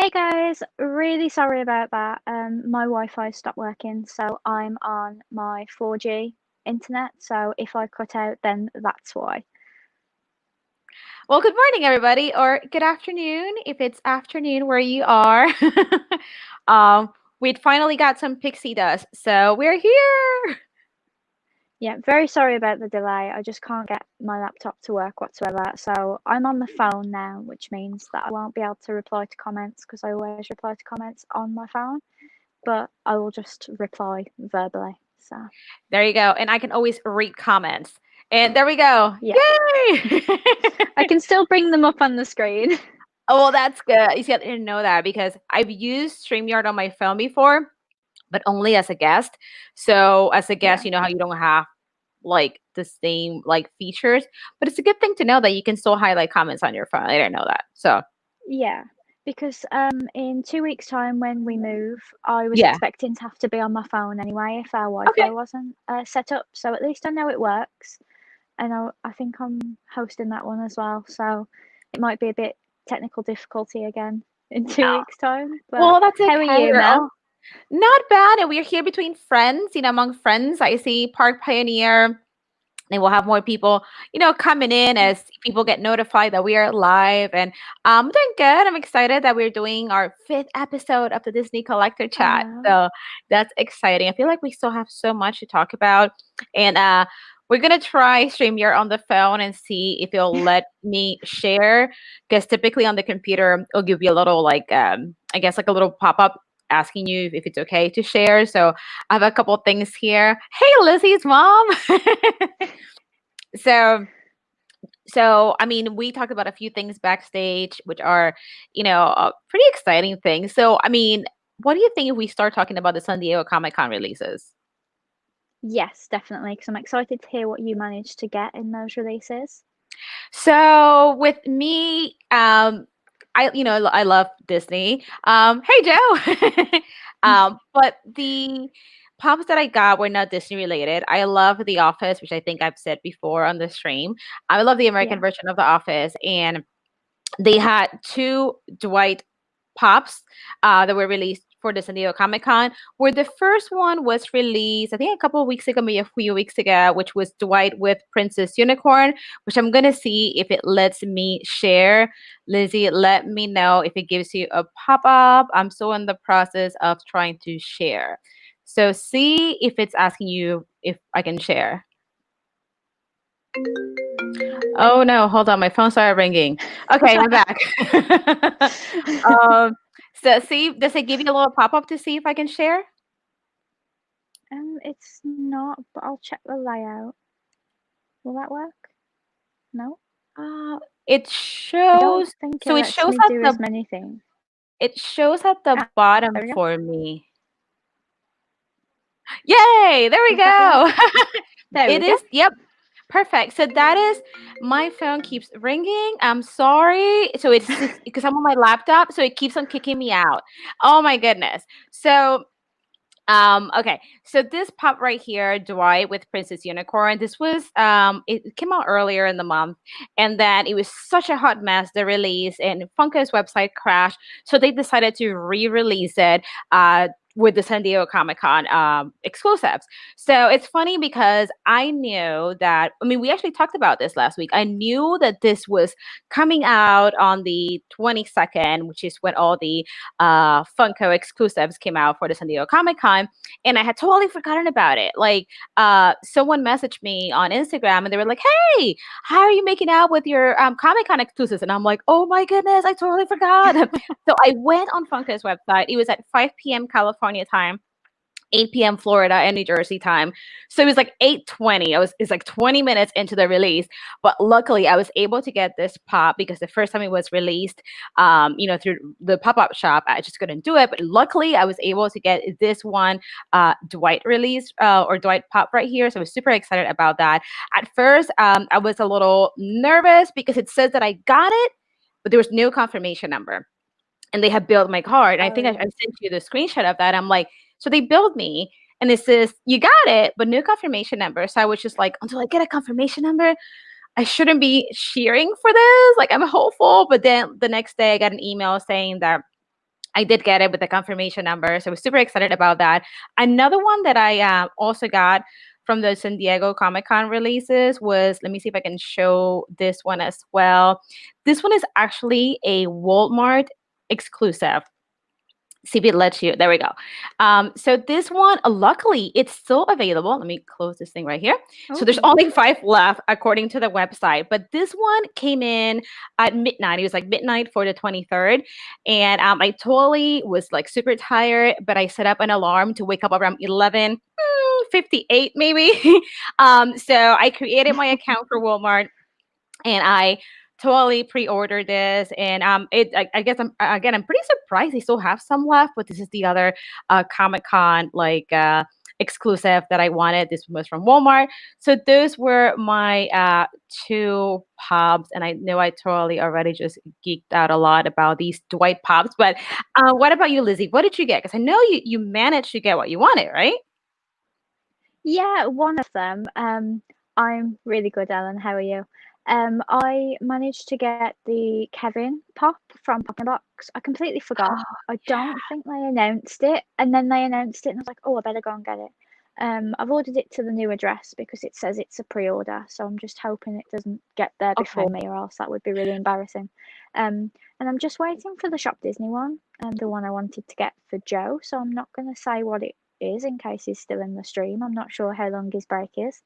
Hey guys, really sorry about that. My Wi-Fi stopped working, so I'm on my 4G internet. So if I cut out, then that's why. Well, good morning, everybody, or good afternoon if it's afternoon where you are. um, we'd finally got some pixie dust, so we're here. Yeah, very sorry about the delay. I just can't get my laptop to work whatsoever. So I'm on the phone now, which means that I won't be able to reply to comments because I always reply to comments on my phone, but I will just reply verbally. So There you go, and I can always read comments. And there we go. yeah, Yay! I can still bring them up on the screen. Oh, well, that's good. You see, I didn't know that because I've used StreamYard on my phone before, but only as a guest. So, as a guest, Yeah. you know how you don't have like the same like features, but it's a good thing to know that you can still highlight comments on your phone. I didn't know that. So, Yeah, because in 2 weeks' time when we move, I was yeah. expecting to have to be on my phone anyway if our Okay. Wi-Fi wasn't set up. So at least I know it works, and I think I'm hosting that one as well. So it might be a bit technical difficulty again in two Oh, weeks' time. But well, that's how are okay. you, Mel? Not bad. And we're here between friends, among friends. I see Park Pioneer. And we'll have more people, coming in as people get notified that we are live. And I'm doing good. I'm excited that we're doing our fifth episode of the Disney Collector I Chat. know. So that's exciting. I feel like we still have so much to talk about. And we're going to try StreamYard on the phone and see if it'll let me share. Because typically on the computer, it'll give you a little, like, I guess, like a little pop up asking you if it's okay to share. So I have a couple of things here. Hey, Lizzie's mom. So I mean, we talked about a few things backstage, which are, pretty exciting things. So, I mean, what do you think if we start talking about the San Diego Comic Con releases? Yes, definitely, because I'm excited to hear what you managed to get in those releases. So, with me, I love Disney. Hey, Joe. But the pops that I got were not Disney related. I love The Office, which I think I've said before on the stream. I love the American Yeah. version of The Office, and they had two Dwight pops that were released for the San Diego Comic Con. Where the first one was released, I think a couple of weeks ago, maybe a few weeks ago, which was Dwight with Princess Unicorn, which I'm gonna see if it lets me share. Lizzie, let me know if it gives you a pop up. I'm still in the process of trying to share. So see if it's asking you if I can share. Oh no, hold on, my phone started ringing. Okay, I'm back. um, so see, does it give you a little pop-up to see if I can share? It's not, but I'll check the layout. Will that work? No, Uh, it I don't shows. think it So lets me do as many things. it shows at the Ah, bottom there we go. for me. Yay! There we Does that work? go. There we It go. is. Yep. Perfect. So that is my phone keeps ringing. I'm sorry. So it's because I'm on my laptop, so it keeps on kicking me out. Oh my goodness. So okay, so this pop right here, Dwight with Princess Unicorn, this was it came out earlier in the month, and then it was such a hot mess, the release, and Funko's website crashed, so they decided to re-release it with the San Diego Comic Con exclusives. So it's funny because I knew that, I mean, we actually talked about this last week. I knew that this was coming out on the 22nd, which is when all the Funko exclusives came out for the San Diego Comic Con, and I had totally forgotten about it. Like, someone messaged me on Instagram, and they were like, "Hey, how are you making out with your Comic Con exclusives?" And I'm like, "Oh my goodness, I totally forgot." So I went on Funko's website. It was at 5 p.m. California time, 8 p.m. Florida and New Jersey time. So it was like 8:20. It's like 20 minutes into the release. But luckily I was able to get this pop because the first time it was released, through the pop-up shop, I just couldn't do it. But luckily I was able to get this one Dwight release or Dwight pop right here. So I was super excited about that. At first, I was a little nervous because it says that I got it, but there was no confirmation number, and they have billed my card. And I think I Oh, sent you the screenshot of that. I'm like, so they billed me, and it says you got it, but no confirmation number. So I was just like, until I get a confirmation number, I shouldn't be cheering for this. Like, I'm hopeful, but then the next day I got an email saying that I did get it with the confirmation number, so I was super excited about that. Another one that I also got from the San Diego Comic Con releases was, let me see if I can show this one as well. This one is actually a Walmart exclusive. See if it lets you. There we go. So this one, luckily, it's still available. Let me close this thing right here. So there's Oh, only 5 left according to the website. But this one came in at midnight. It was like midnight for the 23rd. And I totally was like super tired, but I set up an alarm to wake up around 11:58 maybe. So I created my account for Walmart and I totally pre-ordered this. And I guess I'm pretty surprised they still have some left, but this is the other Comic Con exclusive that I wanted. This was from Walmart. So those were my 2 pops, and I know I totally already just geeked out a lot about these Dwight pops. But what about you, Lizzie? What did you get? Because I know you managed to get what you wanted, right? yeah, one of them. I'm really good, Ellen. How are you? I managed to get the Kevin pop from Pop in a Box. I completely forgot. I don't think they announced it, and then they announced it, and I was like, oh, I better go and get it. I've ordered it to the new address because it says it's a pre-order, so I'm just hoping it doesn't get there before Okay. me, or else that would be really embarrassing. And I'm just waiting for the Shop Disney one, the one I wanted to get for Joe. So I'm not going to say what it is in case he's still in the stream. I'm not sure how long his break is.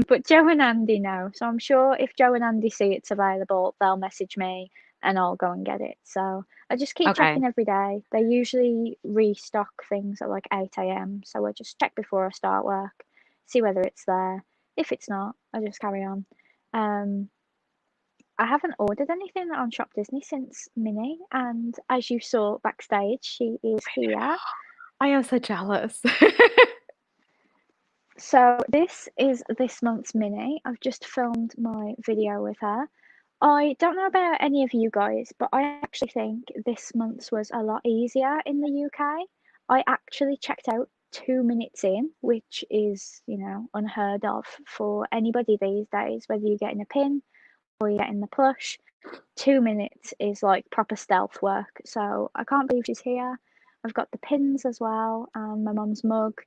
But Joe and Andy know. So I'm sure if Joe and Andy see it's available, they'll message me and I'll go and get it. So I just keep Okay. checking every day. They usually restock things at like 8 a.m. So I just check before I start work, see whether it's there. If it's not, I just carry on. Um, I haven't ordered anything on Shop Disney since Minnie, and as you saw backstage, she is here. I am so jealous. So this is this month's Minnie. I've just filmed my video with her. I don't know about any of you guys, but I actually think this month's was a lot easier in the UK. I actually checked out 2 minutes in, which is, unheard of for anybody these days, whether you're getting a pin or you're getting the plush. 2 minutes is like proper stealth work. So I can't believe she's here. I've got the pins as well and my mum's mug.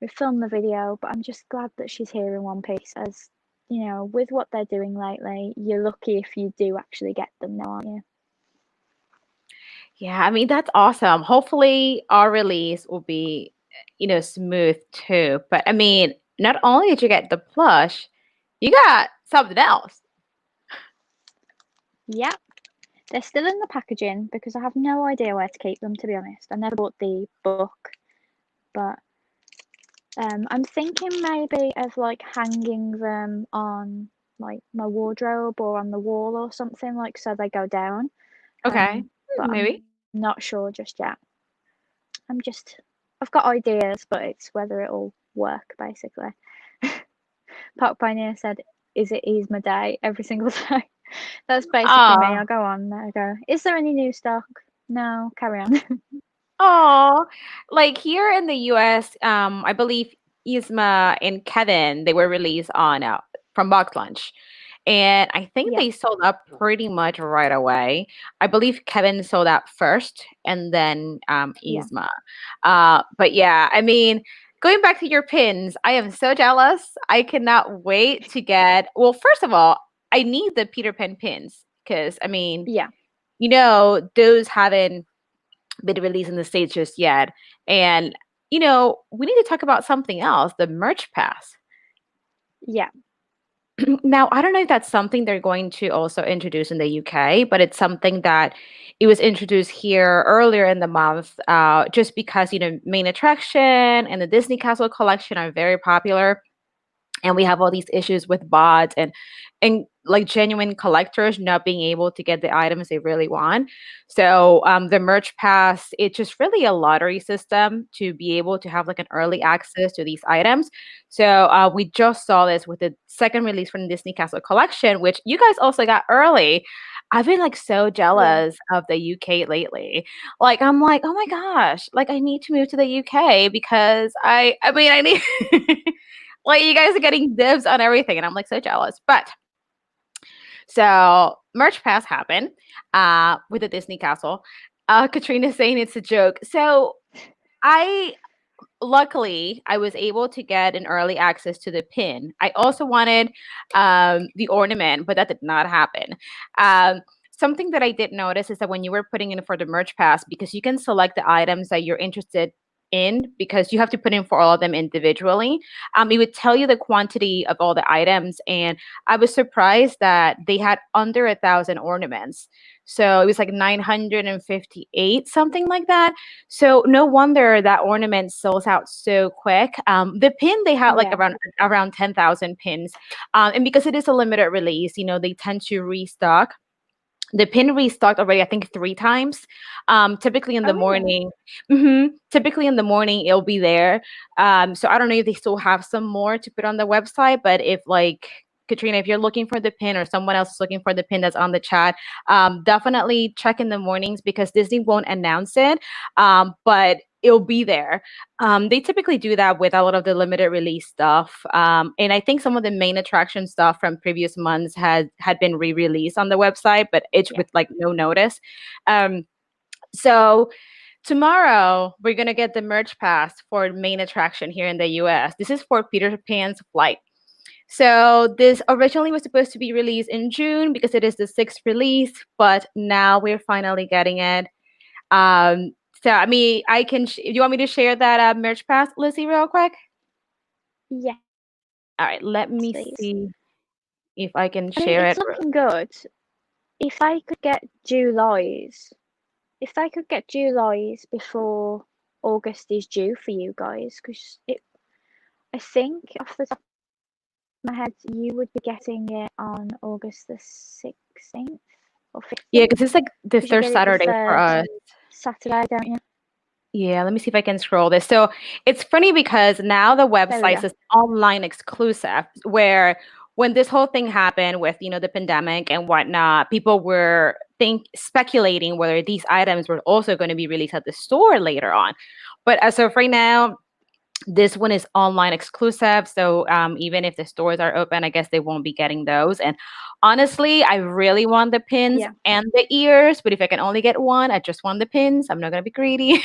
We filmed the video, but I'm just glad that she's here in one piece. As with what they're doing lately, you're lucky if you do actually get them now, aren't you? Yeah, I mean, that's awesome. Hopefully, our release will be, smooth too. But I mean, not only did you get the plush, you got something else. Yep. They're still in the packaging because I have no idea where to keep them, to be honest. I never bought the book, but I'm thinking maybe of like hanging them on like my wardrobe or on the wall or something, like so they go down. Okay, But maybe. I'm not sure just yet. I've got ideas, but it's whether it'll work basically. Park Pioneer said, "Is it ease my day every single day?" That's basically me. Oh, I go on, I go, "Is there any new stock?" No, carry on. oh, like here in the U.S., I believe Isma and Kevin they were released on from Box Lunch. And I think Yeah, they sold out pretty much right away. I believe Kevin sold out first and then yeah, Yzma. But yeah, I mean, going back to your pins, I am so jealous. I cannot wait to get, well, first of all, I need the Peter Pan pins because, I mean, yeah, those haven't been released in the States just yet. And, we need to talk about something else, the merch pass. yeah, Now, I don't know if that's something they're going to also introduce in the UK, but it's something that it was introduced here earlier in the month, just because, main attraction and the Disney Castle collection are very popular and we have all these issues with bots and like genuine collectors not being able to get the items they really want. So the merch pass, it's just really a lottery system to be able to have like an early access to these items. So we just saw this with the second release from the Disney Castle collection, which you guys also got early. I've been like so yeah, jealous of the UK lately. Like I'm like, oh my gosh, like I need to move to the UK because I mean I need like you guys are getting dibs on everything, and I'm like so jealous. But so merch pass happened with the Disney Castle. Katrina's saying it's a joke. So I luckily I was able to get an early access to the pin. I also wanted the ornament, but that did not happen. Um, Something that I did notice is that when you were putting in for the merch pass, because you can select the items that you're interested in, because you have to put in for all of them individually, it would tell you the quantity of all the items. And I was surprised that they had under 1,000 ornaments. So it was like 958, something like that. So no wonder that ornament sells out so quick. The pin, they had like Yeah, around 10,000 pins, and because it is a limited release, they tend to restock. The pin restocked already, I think, 3 times. Typically in the oh really? morning, typically in the morning it'll be there. So I don't know if they still have some more to put on the website, but if like Katrina, if you're looking for the pin or someone else is looking for the pin that's on the chat, definitely check in the mornings because Disney won't announce it, but it'll be there. They typically do that with a lot of the limited release stuff, and I think some of the main attraction stuff from previous months had been re-released on the website, but it's Yeah. with like no notice. Um, so tomorrow we're gonna get the merch pass for main attraction here in the U.S. This is for Peter Pan's flight. So this originally was supposed to be released in June because it is the sixth release, but now we're finally getting it. Um, so I mean, do you want me to share that merch pass, Lizzie, real quick? Yes, All right, let me please. see if I can I mean, share it's it. looking good. If I could get July's, if I could get July's before August is due for you guys, because I think off the top of my head, you would be getting it on August the 16th or Yeah, 15th, because it's like the because you third get it the Saturday for third us. Saturday, don't you? Yeah, let me see if I can scroll this. So it's funny because now the There we website go. is online exclusive, where when this whole thing happened with, the pandemic and whatnot, people were speculating whether these items were also going to be released at the store later on. But as of right now, this one is online exclusive, so even if the stores are open, I guess they won't be getting those. And honestly, I really want the pins Yeah, and the ears, but if I can only get one, I just want the pins. I'm not gonna be greedy.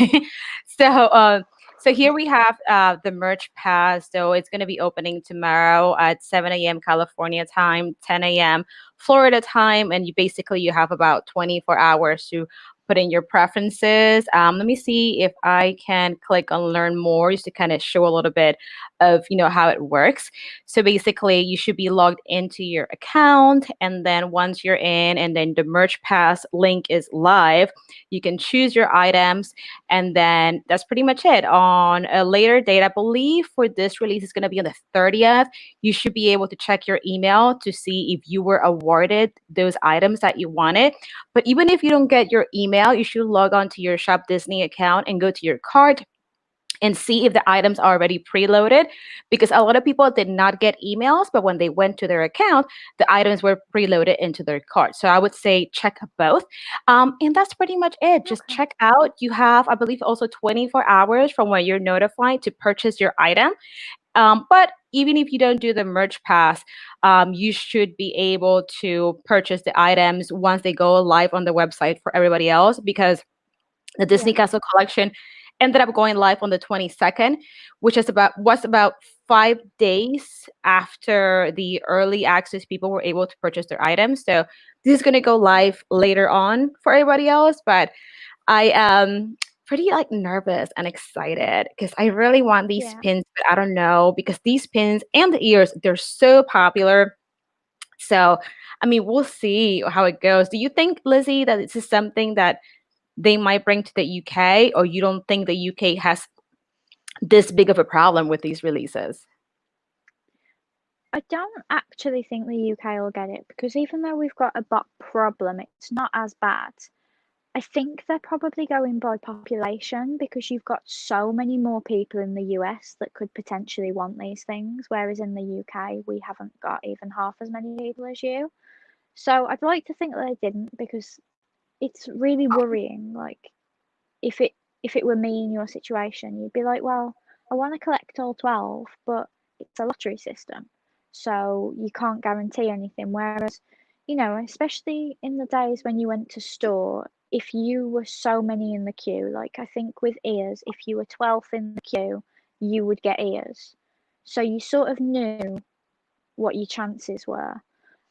So here we have the merch pass. So it's gonna be opening tomorrow at 7 a.m. California time, 10 a.m. Florida time, and you have about 24 hours to put in your preferences. Let me see if I can click on learn more just to kind of show a little bit of how it works. So basically you should be logged into your account, and then once you're in and then the merch pass link is live, you can choose your items, and then that's pretty much it. On a later date, I believe for this release is going to be on the 30th, you should be able to check your email to see if you were awarded those items that you wanted. But even if you don't get your email, you should log on to your Shop Disney account and go to your cart and see if the items are already preloaded, because a lot of people did not get emails, but when they went to their account, the items were preloaded into their cart. So I would say check both. And that's pretty much it. Just okay. check out. You have, I believe, also 24 hours from when you're notified to purchase your item. But even if you don't do the merch pass, you should be able to purchase the items once they go live on the website for everybody else, because the Disney Yeah, Castle collection ended up going live on the 22nd, which is about 5 days after the early access people were able to purchase their items. So this is going to go live later on for everybody else, but I am pretty like nervous and excited because I really want these yeah. pins, but I don't know because these pins and the ears, they're so popular. So, I mean, we'll see how it goes. Do you think, Lizzie, that this is something that they might bring to the UK, or you don't think the UK has this big of a problem with these releases? I don't actually think the UK will get it because even though we've got a bot problem, it's not as bad. I think they're probably going by population because you've got so many more people in the US that could potentially want these things, whereas in the UK we haven't got even half as many people as you. So I'd like to think that they didn't because it's really worrying. Like if it were me in your situation, you'd be like, well, I want to collect all 12, but it's a lottery system, so you can't guarantee anything. Whereas, especially in the days when you went to store, if you were so many in the queue, like I think with ears, if you were 12th in the queue, you would get ears. So you sort of knew what your chances were.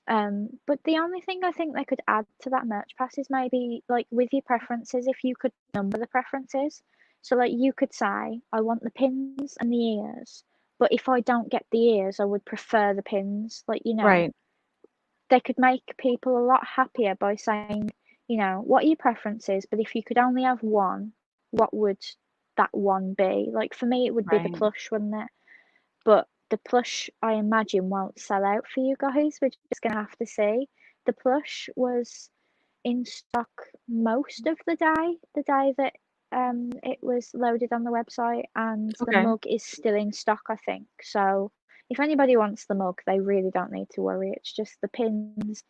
But the only thing I think they could add to that merch pass is maybe like with your preferences, if you could number the preferences. So like you could say, I want the pins and the ears, but if I don't get the ears, I would prefer the pins. Like, Right. they could make people a lot happier by saying, what are your preferences? But if you could only have one, what would that one be? Like for me, it would be the Right. plush, wouldn't it? But the plush, I imagine, won't sell out for you guys. We're just going to have to see. The plush was in stock most of the day that it was loaded on the website, and the Okay. mug is still in stock, I think. So if anybody wants the mug, they really don't need to worry. It's just the pins,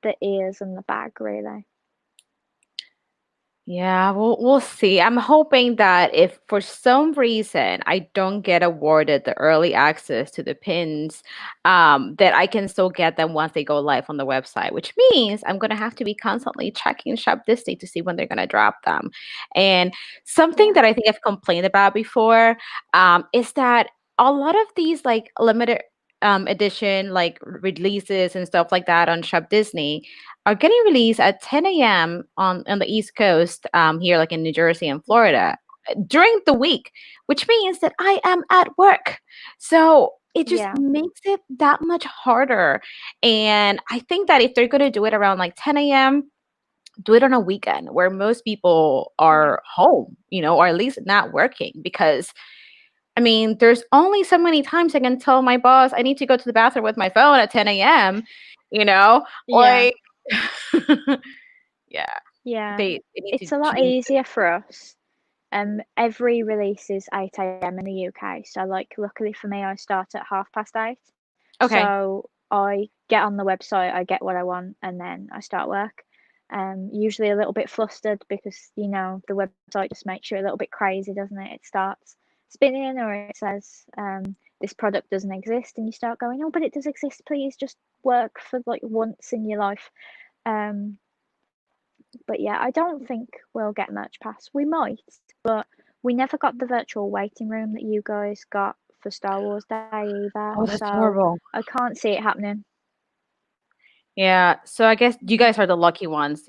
the ears, and the bag, really. Yeah, we'll see. I'm hoping that if for some reason I don't get awarded the early access to the pins, that I can still get them once they go live on the website, which means I'm gonna have to be constantly checking Shop Disney to see when they're gonna drop them. And something Yeah, that I think I've complained about before, is that a lot of these like limited edition like releases and stuff like that on Shop Disney are getting released at 10 a.m. on the East Coast, here, like in New Jersey and Florida, during the week, which means that I am at work. So it just yeah, makes it that much harder. And I think that if they're going to do it around like 10 a.m., do it on a weekend where most people yeah, are home, or at least not working. Because, I mean, there's only so many times I can tell my boss I need to go to the bathroom with my phone at 10 a.m., you know? yeah, Like, yeah, yeah. they need to It's a lot change it. easier for us. Every release is 8 a.m. in the UK. So, like, luckily for me, I start at 8:30. Okay. So I get on the website, I get what I want, and then I start work. Usually a little bit flustered because, the website just makes you a little bit crazy, doesn't it? It starts spinning or it says, this product doesn't exist, and you start going, oh, but it does exist. Please just work for like once in your life. Um, but yeah, I don't think we'll get Merch Pass. We might, but we never got the virtual waiting room that you guys got for Star Wars Day either. Oh, that's So horrible. I can't see it happening. Yeah, so I guess you guys are the lucky ones.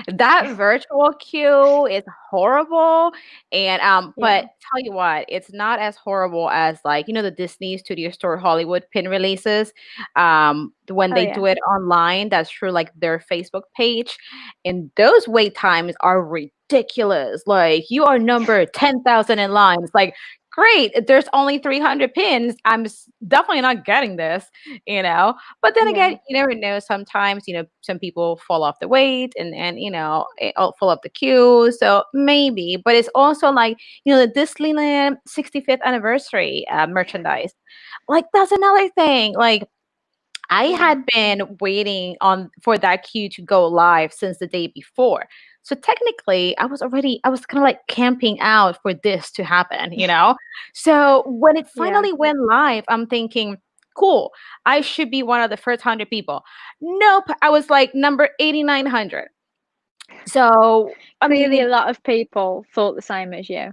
That virtual queue is horrible, and but Yeah. tell you what, it's not as horrible as like the Disney Studio Store Hollywood pin releases. When Oh they yeah. do it online, that's through like their Facebook page, and those wait times are ridiculous. Like you are number 10,000 in line. It's like great, there's only 300 pins. Definitely not getting this, you know. But then Yeah. again, you never know. Sometimes, some people fall off the weight and it'll fill up the queue. So maybe, but it's also like, the Disneyland 65th anniversary merchandise. Like that's another thing. Like I Yeah. had been waiting on for that queue to go live since the day before. So technically, I was kind of like camping out for this to happen. So when it Yeah. finally went live, I'm thinking, cool, I should be one of the first 100 people. Nope, I was like number 8,900. So, I Clearly mean, a lot of people thought the same as you.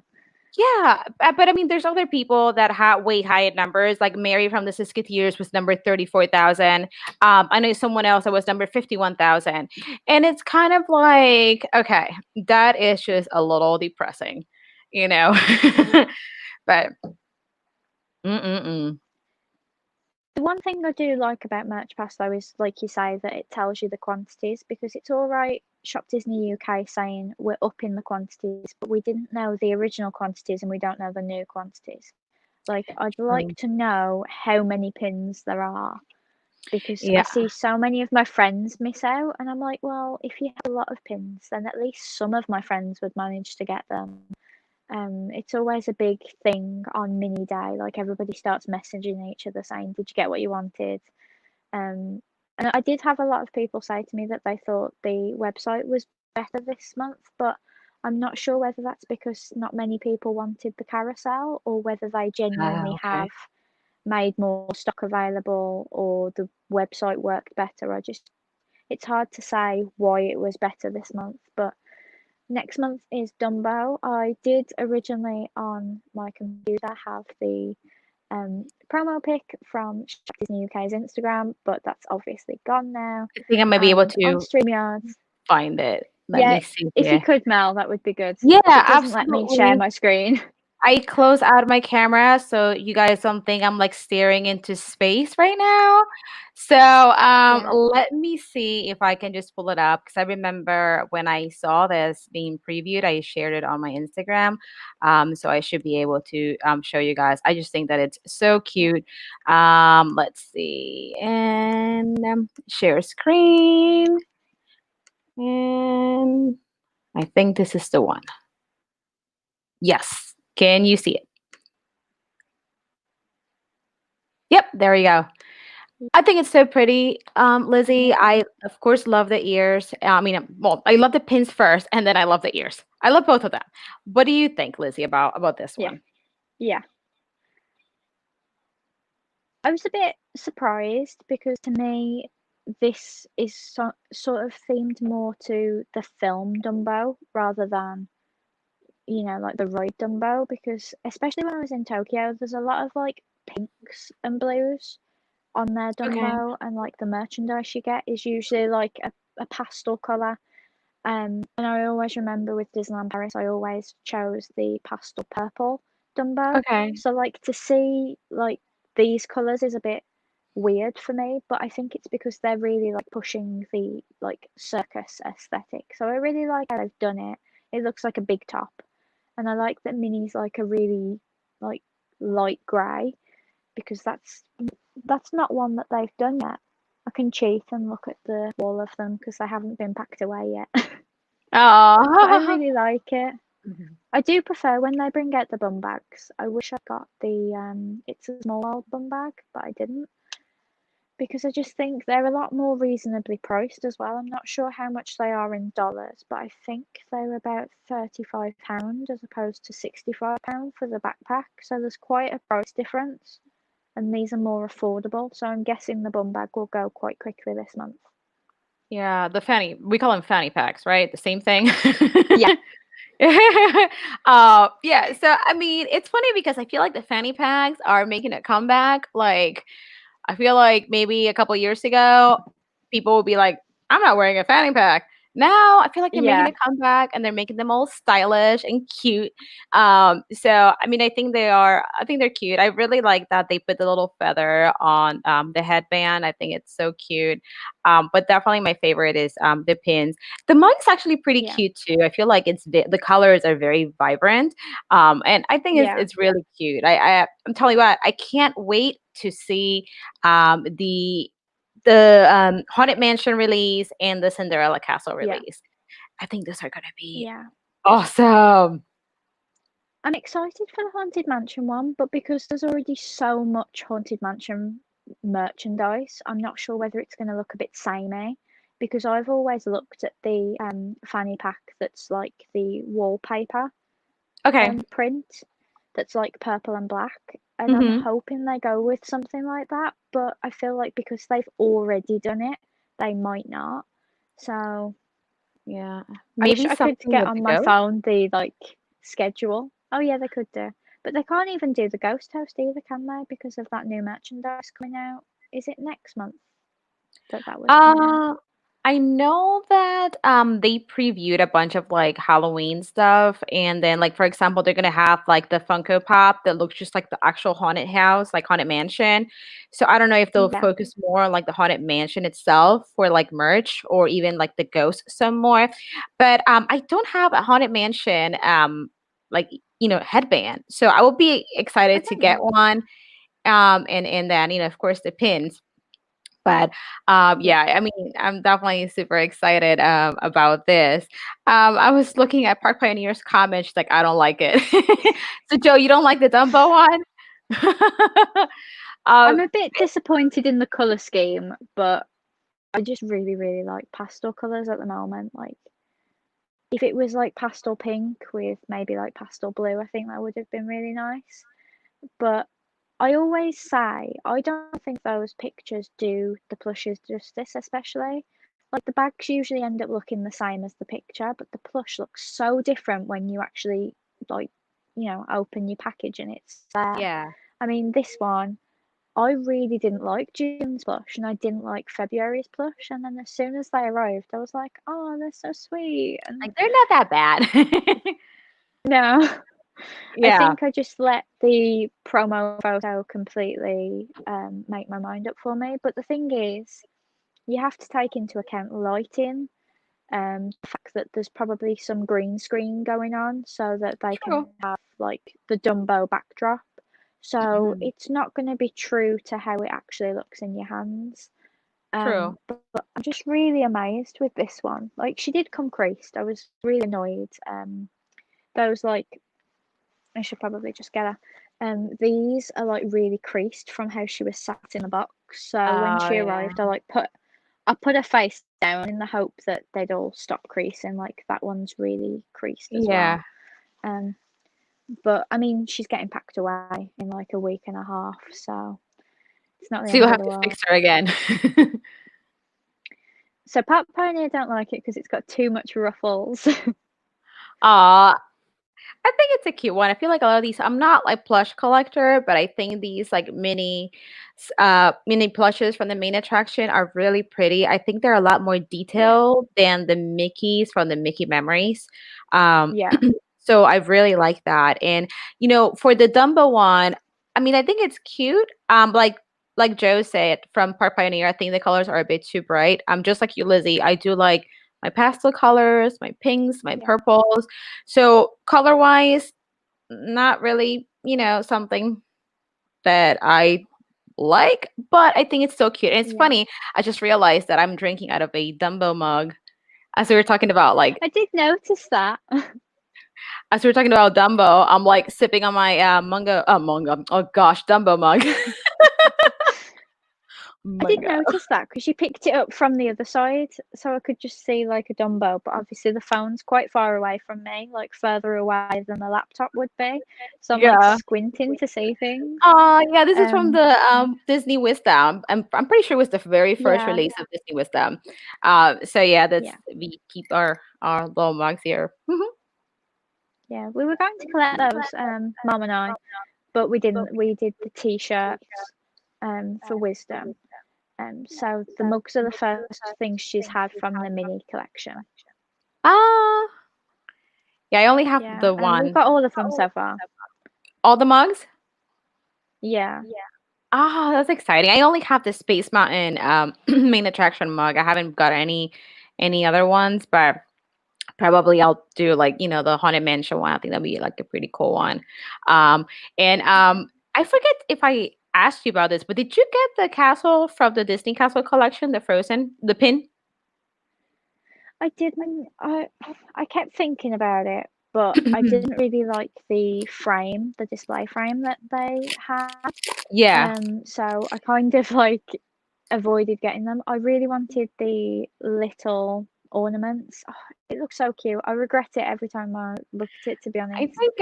yeah, but I mean, there's other people that have way higher numbers. Like Mary from the Siskiyous was number 34,000. I know someone else that was number 51,000, and it's kind of like, okay, that is just a little depressing, you know. But mm-mm-mm. The one thing I do like about Merch Pass though is, like you say, that it tells you the quantities, because it's all right Shop Disney UK saying we're upping the quantities, but we didn't know the original quantities and we don't know the new quantities. Like, I'd like True. to know how many pins there are, because I Yeah. see so many of my friends miss out, and I'm like, well, if you have a lot of pins, then at least some of my friends would manage to get them. It's always a big thing on mini day. Like, everybody starts messaging each other saying, "Did you get what you wanted?" Um, and I did have a lot of people say to me that they thought the website was better this month, but I'm not sure whether that's because not many people wanted the carousel, or whether they Ah, genuinely okay. have made more stock available, or the website worked better. It's hard to say why it was better this month, but Next month is Dumbo. I did originally on my computer have the promo pic from Shop Disney UK's Instagram, but that's obviously gone now. I think I might be able And on to StreamYards, find it. Let yeah, me see if you here. could, Mel, that would be good. Yeah, It doesn't let me share absolutely. my screen. I close out my camera so you guys don't think I'm like staring into space right now. So Yeah, let me see if I can just pull it up because I remember when I saw this being previewed, I shared it on my Instagram. So I should be able to show you guys. I just think that it's so yeah. cute. Let's see and share screen, and I think this is the one. Yes. Can you see it? Yep, there we go. I think it's so pretty, Lizzie. Yeah, I, of course, love the ears. I mean, well, I love the pins first, and then I love the ears. I love both of them. What do you think, Lizzie, about this yeah, one? yeah. I was a bit surprised because to me, this is sort of themed more to the film Dumbo rather than, like the ride Dumbo. Because especially when I was in Tokyo, there's a lot of like pinks and blues on their Okay. Dumbo, and like the merchandise you get is usually like a pastel colour. And I always remember with Disneyland Paris, I always chose the pastel purple Dumbo. Okay. So like to see like these colours is a bit weird for me, but I think it's because they're really like pushing the like circus aesthetic. So I really like how they've done it. It looks like a big top, and I like that Minnie's like a really like light grey because that's not one that they've done yet. I can cheat and look at the wall of them because they haven't been packed away yet. But I Oh. really like it. I do prefer when they bring out the bum bags. I wish I got the It's a Small World bum bag, but I didn't because I just think they're a lot more reasonably priced as well. I'm not sure how much they are in dollars, but I think they're about £35 as opposed to £65 for the backpack. So there's quite a price difference, and these are more affordable. So I'm guessing the bum bag will go quite quickly this month. Yeah, the fanny. We call them fanny packs, right? The same thing. Yeah, Yeah. So I mean, it's funny because I feel like the fanny packs are making a comeback. Like I feel like maybe a couple years ago, people would be like, "I'm not wearing a fanny pack." Now I feel like they're making yeah, a comeback and they're making them all stylish and cute. So I mean, I think they are. I think they're cute. I really like that they put the little feather on the headband. I think it's so cute. But definitely my favorite is the pins. The mug's actually pretty yeah, cute too. I feel like the colors are very vibrant, and I think yeah, it's really cute. I'm telling you what, I can't wait to see the Haunted Mansion release and the Cinderella Castle yeah, release. I think those are gonna be yeah. awesome. I'm excited for the Haunted Mansion one, but because there's already so much Haunted Mansion merchandise, I'm not sure whether it's going to look a bit samey. Because I've always looked at the fanny pack that's like the wallpaper Okay. print that's like purple and black, and I'm Mhm. hoping they go with something like that. But I feel like because they've already done it, they might not. So Yeah. I wish Maybe I could something get with the on my ghost? phone the like schedule. Oh yeah, they could do. But they can't even do the ghost host either, can they? Because of that new merchandise coming out. Is it next month that was coming out? Uh, I know that they previewed a bunch of like Halloween stuff, and then like for example, they're gonna have like the Funko Pop that looks just like the actual haunted house, like haunted mansion. So I don't know if they'll Yeah. focus more on like the haunted mansion itself for like merch or even like the ghost some more. But I don't have a haunted mansion like headband, so I will be excited to Okay. get one. And then of course the pins. But Yeah. yeah, I mean, I'm definitely super excited about this. I was looking at Park Pioneer's comment. She's like, I don't like it. So, Joe, you don't like the Dumbo one? I'm um, a bit disappointed in the colour scheme, but I just really, really like pastel colours at the moment. Like if it was like pastel pink with maybe like pastel blue, I think that would have been really nice. But I always say I don't think those pictures do the plushes justice, especially. like the bags usually end up looking the same as the picture, but the plush looks so different when you actually like, open your package and it's there. Yeah. I mean, this one, I really didn't like June's plush and I didn't like February's plush. And then as soon as they arrived, I was like, oh, they're so sweet. And Like they're not that bad. no, I Yeah. think I just let the promo photo completely make my mind up for me. But the thing is, you have to take into account lighting, the fact that there's probably some green screen going on so that they can True. have like the Dumbo backdrop. So Mhm. it's not going to be true to how it actually looks in your hands. True. But I'm just really amazed with this one. Like she did come creased. I was really annoyed. Those like I should probably just get her. These are like really creased from how she was sat in the box. So when Oh she yeah. arrived, I put her face down in the hope that they'd all stop creasing. Like that one's really creased as well. Yeah. Um, but I mean, she's getting packed away in like a week and a half, so it's not the So you'll end of have the to world. fix her again. So Pat Pioneer don't like it because it's got too much ruffles. Aw, I think it's a cute one. I feel like a lot of these, I'm not like plush collector, but I think these like mini plushes from the main attraction are really pretty. I think they're a lot more Yeah, detailed than the Mickeys from the Mickey Memories. Um, yeah, so I really like that. And for the Dumbo one, I mean, I think it's cute. Like Joe said from Park Pioneer, I think the colors are a bit too bright. Just like you, Lizzie, I do like my pastel colors, my pinks, my yeah, purples. So color wise, not really, something that I like, but I think it's still cute. And it's yeah. funny, I just realized that I'm drinking out of a Dumbo mug. As we were talking about like I did notice that. as we were talking about Dumbo, I'm like sipping on my manga. Oh gosh, Dumbo mug. I My did God. notice that because she picked it up from the other side, so I could just see like a Dumbo, but obviously the phone's quite far away from me, like further away than the laptop would be. So I'm like Yeah. squinting to see things. Yeah, this is from Um, the Disney Wisdom. I'm pretty sure it was the very first yeah, release of Disney Wisdom. So yeah, that's yeah, we keep our little mugs here. yeah. We were going to collect those, Mum and I, but we didn't. We did the t-shirts, for Wisdom. So the mugs are the first things she's had from the mini collection. Ah, yeah, I only have Yeah, the and we've one. got all of them so far. All the mugs? Yeah, Ah, that's exciting. I only have the Space Mountain main attraction mug. I haven't got any other ones, but probably I'll do like, the Haunted Mansion one. I think that'd be like a pretty cool one. And I forget if I asked you about this, but did you get the castle from the Disney Castle collection, the Frozen, the pin? I didn't. I kept thinking about it, but I didn't really like the frame, the display frame that they had. Yeah. So I kind of like avoided getting them. I really wanted the little ornaments. Oh, it looks so cute. I regret it every time I look at it, to be I honest. think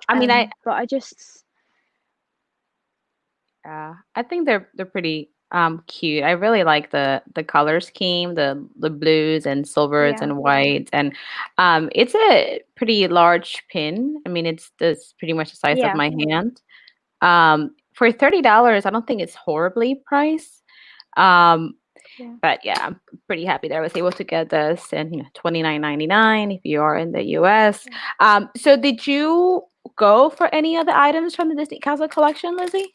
I mean But I just, I think they're pretty cute. I really like the color scheme, the blues and silvers yeah, and whites, and it's a pretty large pin. I mean, it's pretty much the size of yeah, my hand. For $30, I don't think it's horribly priced. Um, yeah. but yeah, I'm pretty happy that I was able to get this and $29.99 if you are in the US. Yeah. So did you go for any other items from the Disney Castle collection, Lizzie?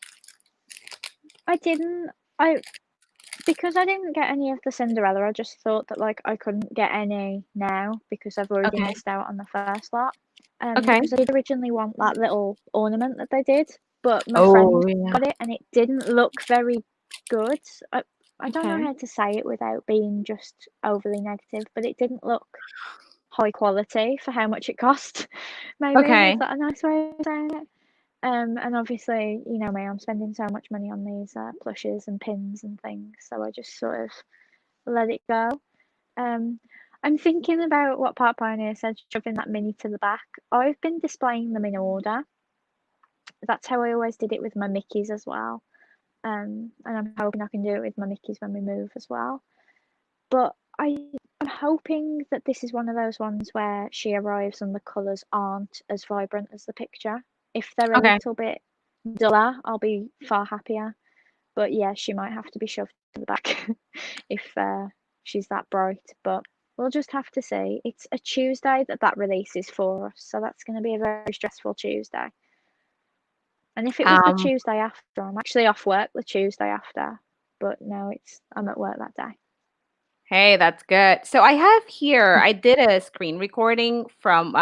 I didn't. I Because I didn't get any of the Cinderella, I just thought that like I couldn't get any now because I've already Okay. missed out on the first lot. Okay. Because I did originally want that little ornament that they did, but my friend Oh, yeah. got it and it didn't look very good. I don't know Okay. how to say it without being just overly negative, but it didn't look high quality for how much it cost. Maybe is Okay. that a nice way of saying it? And obviously, you know me, I'm spending so much money on these plushes and pins and things, so I just sort of let it go. Um, I'm thinking about what Part Pioneer said, shoving that mini to the back. I've been displaying them in order. That's how I always did it with my Mickeys as well. And I'm hoping I can do it with my Mickeys when we move as well. But I I'm hoping that this is one of those ones where she arrives and the colours aren't as vibrant as the picture. If they're a Okay. little bit duller, I'll be far happier. But yeah, she might have to be shoved to the back if she's that bright. But we'll just have to see. It's a Tuesday that releases for us, so that's going to be a very stressful Tuesday. And if it was the Um, Tuesday after, I'm actually off work the Tuesday after. But no, I'm at work that day. Hey, that's good. So I have here, I did a screen recording from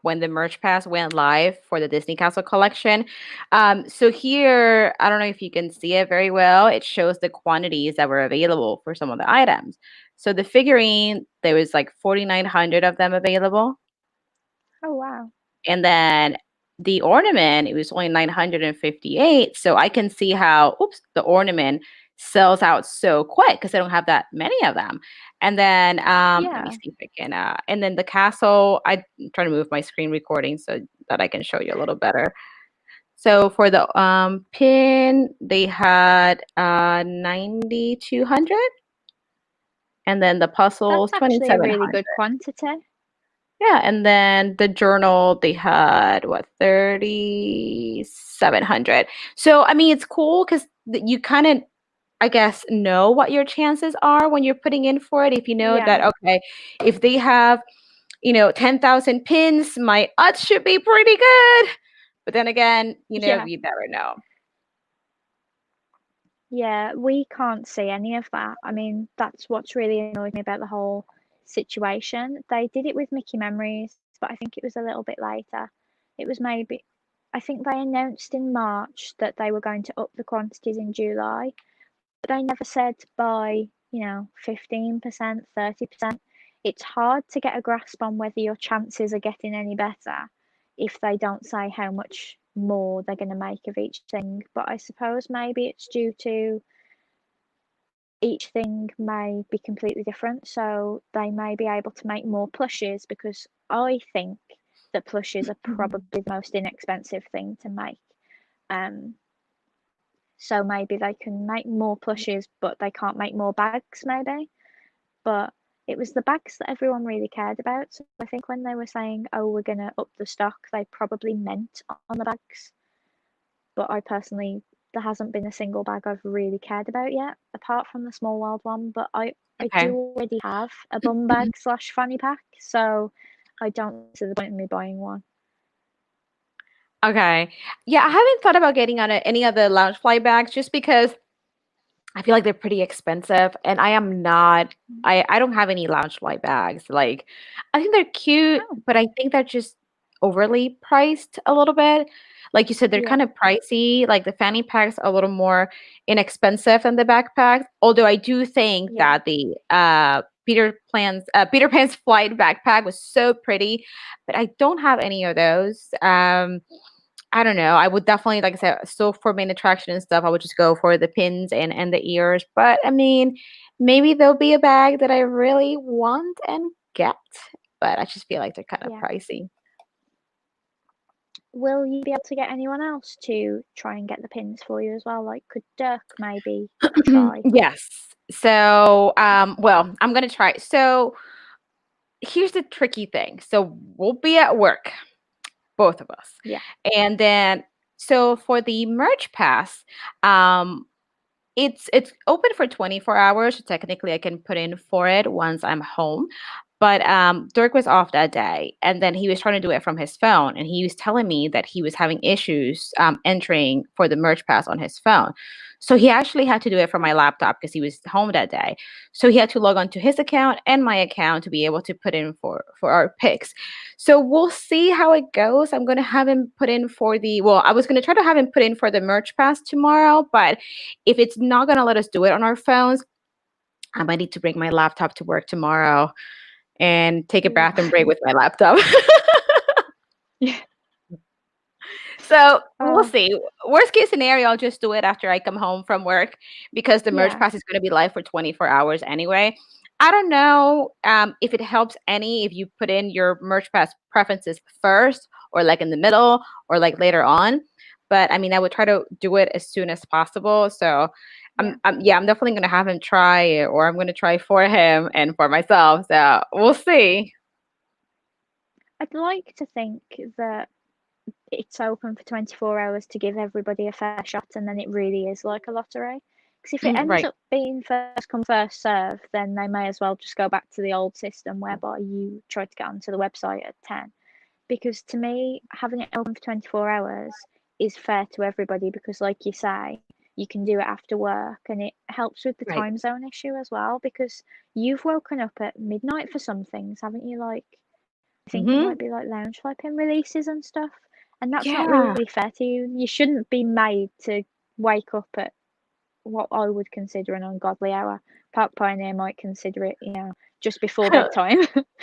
when the Merch Pass went live for the Disney Castle collection. So here, I don't know if you can see it very well. It shows the quantities that were available for some of the items. So the figurine, there was like 4,900 of them available. Oh wow. And then the ornament, it was only 958. So I can see how, oops, the ornament sells out so quick because they don't have that many of them. And then let me Yeah, see if I can and then the castle, I'm trying to move my screen recording so that I can show you a little better. So for the pin, they had 9,200, and then the puzzles that's actually a really 2,700. good quantity. Yeah, and then the journal they had what 3,700. So I mean, it's cool because you kind of, I guess, know what your chances are when you're putting in for it. If you know that, Yeah, okay, if they have 10,000 pins, my odds should be pretty good. But then again, yeah, you never know. yeah. We can't see any of that. I mean, that's what's really annoyed me about the whole situation. They did it with Mickey Memories, but I think it was a little bit later. It was maybe, I think they announced in March that they were going to up the quantities in July, but they never said by, 15%, 30%. It's hard to get a grasp on whether your chances are getting any better if they don't say how much more they're going to make of each thing. But I suppose maybe it's due to each thing may be completely different, so they may be able to make more plushes because I think that plushes are probably the most inexpensive thing to make. Um, so maybe they can make more plushes, but they can't make more bags, maybe. But it was the bags that everyone really cared about. So I think when they were saying, "Oh, we're gonna up the stock," they probably meant on the bags. But I personally, there hasn't been a single bag I've really cared about yet, apart from the Small World one. But I Okay. do already have a bum bag slash fanny pack, so I don't see the point in me buying one. Okay. Yeah, I haven't thought about getting on any of the lounge fly bags just because I feel like they're pretty expensive, and I am not. I don't have any Loungefly bags. Like, I think they're cute, Oh, but I think they're just overly priced a little bit. Like you said, they're yeah, kind of pricey. Like the fanny packs are a little more inexpensive than the backpacks. Although I do think yeah, that the Peter Pan's flight backpack was so pretty, but I don't have any of those. I don't know. I would definitely, like I said, still for main attraction and stuff, I would just go for the pins and the ears. But I mean, maybe there'll be a bag that I really want and get. But I just feel like they're kind of yeah. pricey. Will you be able to get anyone else to try and get the pins for you as well? Like, could Dirk maybe try? Yes. So, well, I'm gonna try. So here's the tricky thing. So we'll be at work, both of us, Yeah, and then so for the merch pass, um, it's open for 24 hours. So technically, I can put in for it once I'm home. But Dirk was off that day, and then he was trying to do it from his phone, and he was telling me that he was having issues entering for the merch pass on his phone. So he actually had to do it from my laptop because he was home that day. So he had to log on to his account and my account to be able to put in for our picks. So we'll see how it goes. I'm gonna have him put in for the well, I was gonna try to have him put in for the merch pass tomorrow, but if it's not gonna let us do it on our phones, I might need to bring my laptop to work tomorrow and take a ooh, bathroom break with my laptop. yeah. So we'll Oh, see. Worst case scenario, I'll just do it after I come home from work because the merge yeah, pass is going to be live for 24 hours anyway. I don't know if it helps any if you put in your merge pass preferences first or like in the middle or like later on. But I mean, I would try to do it as soon as possible. So Yeah. Yeah, I'm definitely gonna have him try it, or I'm gonna try for him and for myself. So we'll see. I'd like to think that it's open for 24 hours to give everybody a fair shot, and then it really is like a lottery. Because if it ends Right. up being first come, first serve, then they may as well just go back to the old system whereby you try to get onto the website at 10. Because to me, having it open for 24 hours is fair to everybody because, like you say, you can do it after work and it helps with the Right. time zone issue as well. Because you've woken up at midnight for some things, haven't you? Like, I think it Hmm. might be like lounge flipping releases and stuff. And that's not Yeah. really fair to you. You shouldn't be made to wake up at what I would consider an ungodly hour. Park Pioneer might consider it, just before bedtime.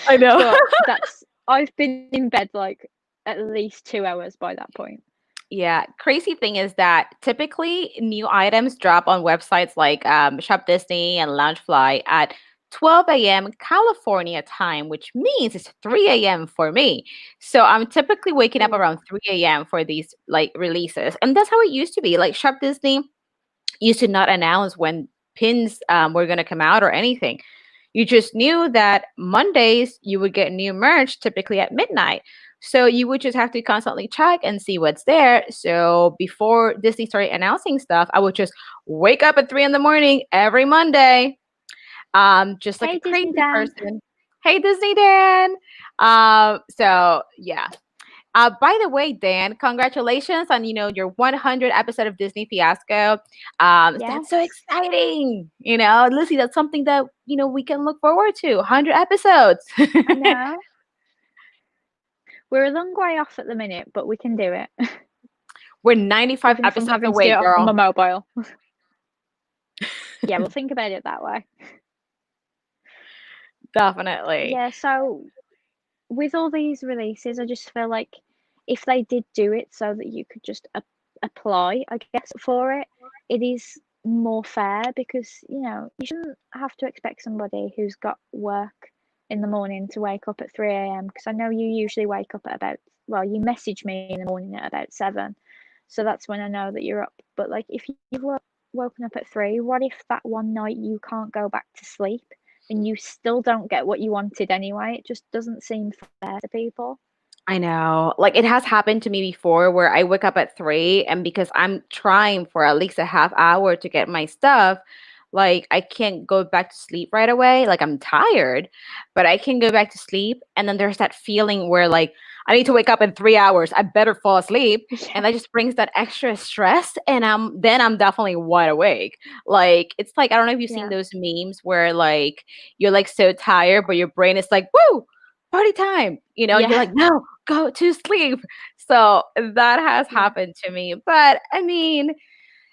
I know. But I've been in bed like at least 2 hours by that point. Yeah, crazy thing is that typically new items drop on websites like Shop Disney and Loungefly at 12 a.m. California time, which means it's 3 a.m. for me. So I'm typically waking up Ooh. around 3 a.m. for these like releases. And that's how it used to be. Like Shop Disney used to not announce when pins were going to come out or anything. You just knew that Mondays you would get new merch typically at midnight. So you would just have to constantly check and see what's there. So before Disney started announcing stuff, I would just wake up at 3 in the morning every Monday, just like a Hey, Disney crazy Dan. person. Hey, Disney Dan. So yeah, by the way, Dan, congratulations on your 100 episode of Disney Fiasco. That's so Yes, exciting. Lizzie, that's something that we can look forward to. 100 episodes. I know. We're a long way off at the minute, but we can do it. We're 95 Even if I'm episodes having to do away, it on my girl. mobile. Yeah, we'll think about it that way. Definitely. Yeah, so with all these releases, I just feel like if they did do it so that you could just apply, I guess, for it, it is more fair because, you shouldn't have to expect somebody who's got work in the morning to wake up at 3 a.m. because I know you usually wake up at well, you message me in the morning at about 7. So that's when I know that you're up. But like if you've woken up at 3, what if that one night you can't go back to sleep? And you still don't get what you wanted anyway. It just doesn't seem fair to people. I know. Like it has happened to me before where I wake up at 3 and because I'm trying for at least a half hour to get my stuff, like I can't go back to sleep right away. Like I'm tired, but I can go back to sleep and then there's that feeling where like I need to wake up in 3 hours. I better fall asleep. Yeah, And that just brings that extra stress and I'm definitely wide awake. Like it's like I don't know if you've seen yeah, those memes where like you're like so tired but your brain is like, "Woo! Party time." You're yeah, like, "No, go to sleep." So that has yeah, happened to me. But I mean,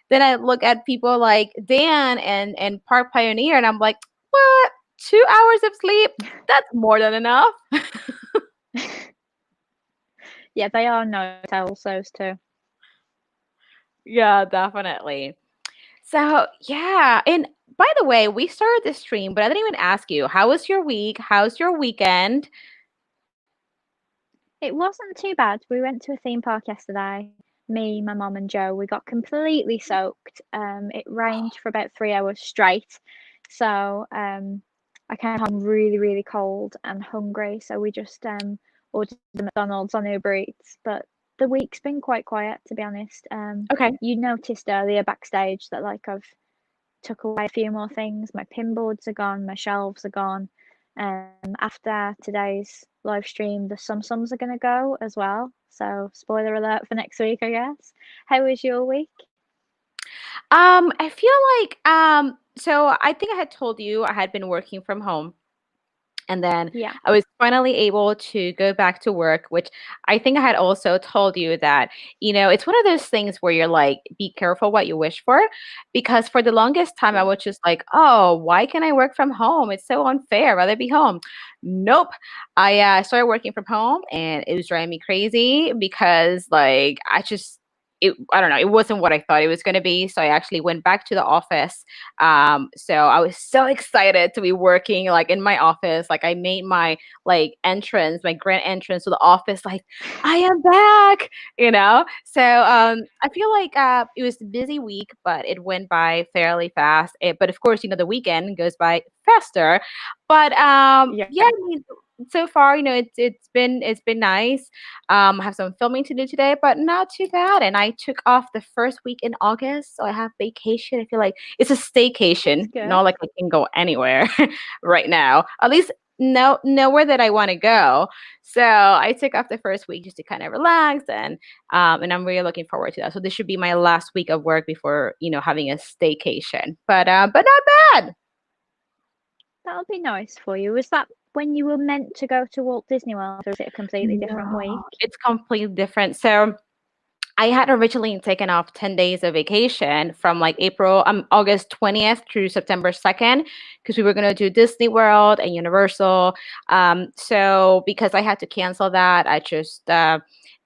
then I look at people like Dan and Park Pioneer, and I'm like, what? 2 hours of sleep? That's more than enough. yeah. They are night owls, those two. Yeah, definitely. So yeah, and by the way, we started this stream, but I didn't even ask you, how was your week? How's your weekend? It wasn't too bad. We went to a theme park yesterday. Me, my mum, and Joe. We got completely soaked. It rained for about 3 hours straight. So I came home really, really cold and hungry. So we just ordered the McDonald's on Uber Eats. But the week's been quite quiet, to be honest. Okay. You noticed earlier backstage that like I've took away a few more things. My pinboards are gone. My shelves are gone. After today's live stream, the Sum Sums are going to go as well. So, spoiler alert for next week, I guess. How was your week? I feel like so I think I had told you I had been working from home. And then Yeah, I was finally able to go back to work, which I think I had also told you that, it's one of those things where you're like, be careful what you wish for. Because for the longest time, I yeah, was just like, oh, why can I work from home? It's so unfair. I'd rather be home. Nope. I started working from home and it was driving me crazy because, like, I just, I don't know, it wasn't what I thought it was going to be. So I actually went back to the office. So I was so excited to be working like in my office. Like I made my like entrance, my grand entrance to the office, like I am back, you know? So I feel like it was a busy week, but it went by fairly fast. But of course, the weekend goes by faster. But yeah, Yeah. I mean, so far, it's been nice. I have some filming to do today, but not too bad. And I took off the first week in August, so I have vacation. I feel like it's a That's staycation, good. not like I can go anywhere right now. At least nowhere that I want to go. So I took off the first week just to kind of relax, and I'm really looking forward to that. So this should be my last week of work before having a staycation. But not bad. That'll be nice for you. Was that when you were meant to go to Walt Disney World, or is it a completely different week? No, it's completely different. So I had originally taken off 10 days of vacation from like August 20th through September 2nd because we were going to do Disney World and Universal. So because I had to cancel that, I just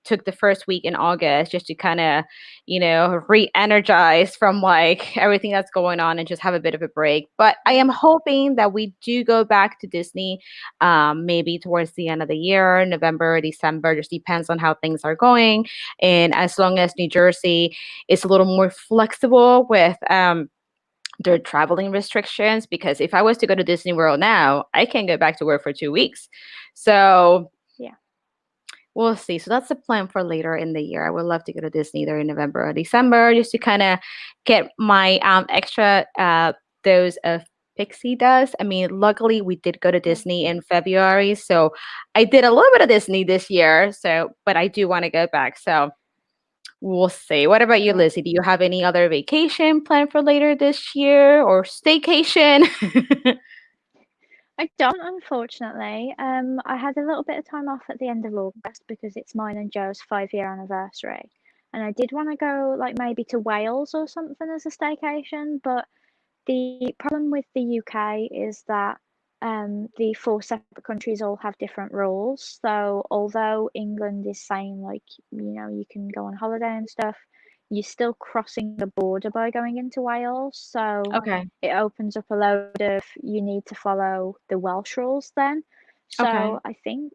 took the first week in August just to kind of, re-energize from like everything that's going on and just have a bit of a break. But I am hoping that we do go back to Disney maybe towards the end of the year, November, December, just depends on how things are going. And as long as New Jersey is a little more flexible with their traveling restrictions, because if I was to go to Disney World now, I can go back to work for 2 weeks. So Yeah. we'll see. So that's the plan for later in the year. I would love to go to Disney either in November or December just to kind of get my extra dose of pixie dust. I mean, luckily we did go to Yeah. Disney in February, so I did a little bit of Disney this year. So, but I do want to go back. So we'll see. What about you, Yeah. Lizzie? Do you have any other vacation planned for later this year or staycation? I don't, unfortunately. I had a little bit of time off at the end of August because it's mine and Joe's 5-year anniversary. And I did want to go, like, maybe to Wales or something as a staycation, but the problem with the UK is that the four separate countries all have different rules. So although England is saying like, you can go on holiday and stuff, you're still crossing the border by going into Wales. So Okay. it opens up a load of you need to follow the Welsh rules then. Okay. So I think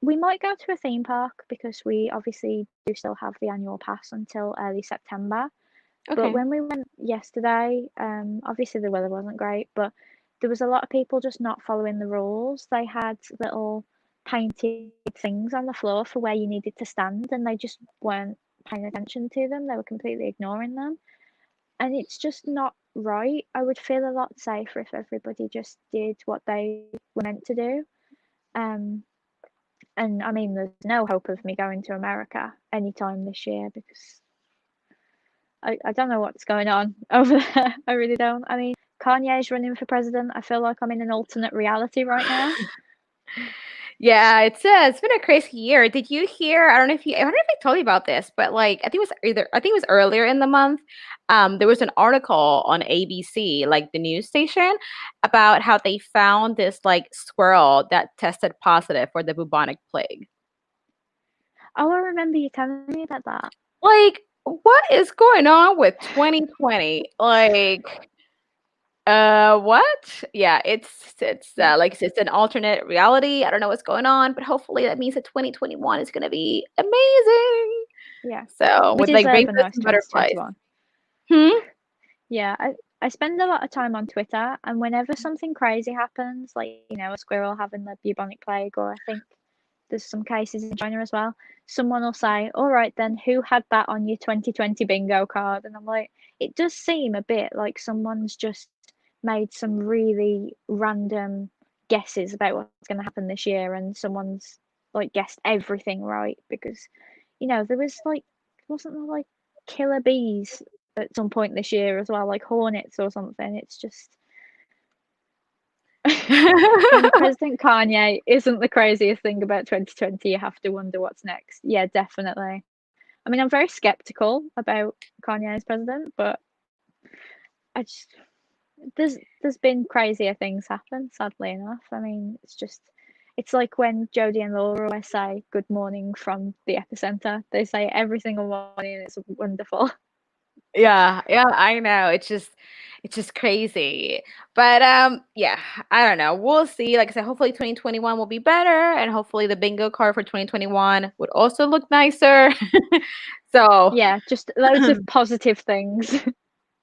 we might go to a theme park because we obviously do still have the annual pass until early September. But Okay. when we went yesterday, obviously the weather wasn't great, but there was a lot of people just not following the rules. They had little painted things on the floor for where you needed to stand, and they just weren't paying attention to them. They were completely ignoring them. And it's just not right. I would feel a lot safer if everybody just did what they were meant to do. Um, and I mean, there's no hope of me going to America anytime this year because I don't know what's going on over there. I really don't. I mean, Kanye's running for president. I feel like I'm in an alternate reality right now. Yeah, it's been a crazy year. Did you hear? I don't know if I told you about this, but like I think it was earlier in the month. There was an article on ABC, like the news station, about how they found this like squirrel that tested positive for the bubonic plague. Oh, I remember you telling me about that. Like, what is going on with 2020? Like, what? Yeah, Yeah, like it's an alternate reality. I don't know what's going on, but hopefully that means that 2021 is gonna be amazing. yeah. So We with like deserve a rainbows nice and butterflies. 2021. Hmm? Yeah, I spend a lot of time on Twitter, and whenever something crazy happens, like, a squirrel having the bubonic plague, or I think there's some cases in China as well, someone will say, all right, then who had that on your 2020 bingo card? And I'm like, it does seem a bit like someone's just made some really random guesses about what's going to happen this year, and someone's like guessed everything right because, there was like, wasn't there like killer bees at some point this year as well, like hornets or something? It's just when President Kanye isn't the craziest thing about 2020, you have to wonder what's next. Yeah, definitely. I mean, I'm very skeptical about Kanye as president, but I just there's been crazier things happen, sadly enough. I mean, it's just It's like when Jodie and Laura always say "Good morning" from the epicenter. They say it every single morning, and it's wonderful. Yeah, yeah, I know. It's just crazy. But yeah, I don't know. We'll see. Like I said, hopefully 2021 will be better and hopefully the bingo card for 2021 would also look nicer. So, Yeah, just loads of positive things.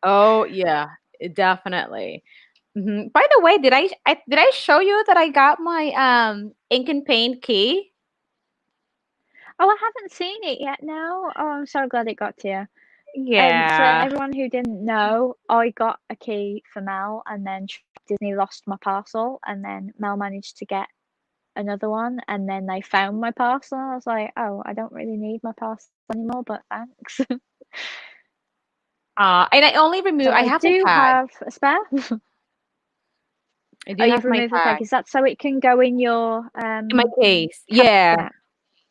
oh yeah, definitely. By the way, did I show you that I got my ink and paint key? Oh, I haven't seen it yet now. Oh, I'm so glad it got to you. For Yeah. everyone who didn't know, I got a key for Mel, and then Disney lost my parcel, and then Mel managed to get another one, and then they found my parcel. And I was like, oh, I don't really need my parcel anymore, but thanks. And I only remove. So I I have my do tag. have a spare. I Oh, do you've have my removed the tag. tag Is that so it can go in your in my case. Yeah. cabinet?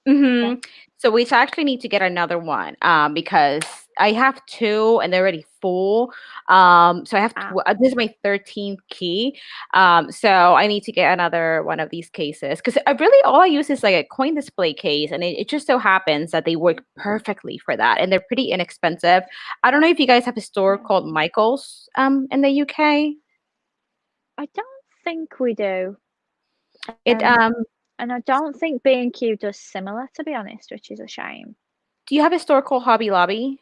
Yeah. So we actually need to get another one because I have two and they're already full. So I have Ah, this is my 13th key. So I need to get another one of these cases because I really all I use is like a coin display case, and it just so happens that they work perfectly for that, and they're pretty inexpensive. I don't know if you guys have a store yeah. called Michaels in the UK. I don't think we do. It And I don't think B&Q does similar, to be honest, which is a shame. Do you have a store called Hobby Lobby?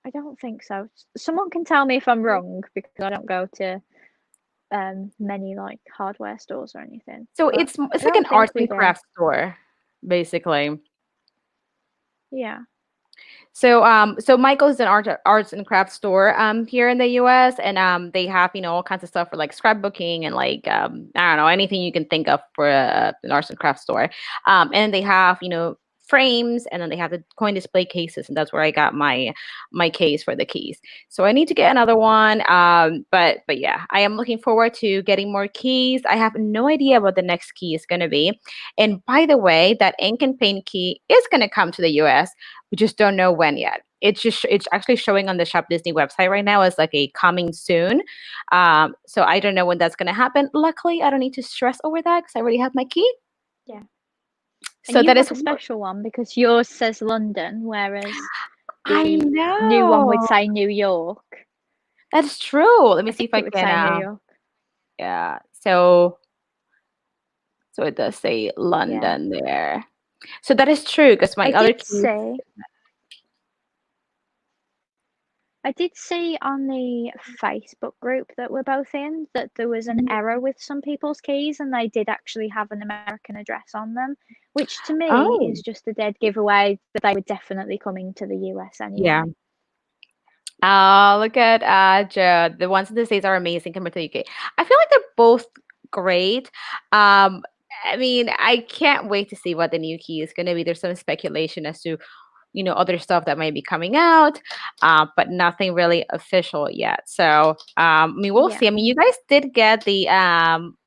I don't think so. Someone can tell me if I'm wrong because I don't go to many like hardware stores or anything. So But it's I like an don't arts think we and do. crafts store, basically. Yeah. So Michael's is an arts and crafts store here in the US, and they have, all kinds of stuff for like scrapbooking and like I don't know, anything you can think of for an arts and crafts store. And they have, frames, and then they have the coin display cases, and that's where I got my case for the keys. So I need to get another one. But yeah, I am looking forward to getting more keys. I have no idea what the next key is going to be. And by the way, that ink and paint key is going to come to the US. We just don't know when yet. It's actually showing on the Shop Disney website right now as like a coming soon. So I don't know when that's gonna happen. Luckily, I don't need to stress over that because I already have my key. Yeah. And So you that is have a special one because yours says London, whereas I the new one would know. say New York. That's true. Let me I see think if I it would can. say New York. Yeah. So it does say Yeah. London there. So that is true because my I other did keys. say I did see on the Facebook group that we're both in that there was an error with some people's keys and they did actually have an American address on them, which to me Oh, is just a dead giveaway that they were definitely coming to the US yeah. anyway. Look at Joe. The ones in the States are amazing compared to the UK. I feel like they're both great. Um, I mean, I can't wait to see what the new key is going to be. There's some speculation as to, other stuff that might be coming out, but nothing really official yet. So, I mean, we'll Yeah. see. I mean, you guys did get the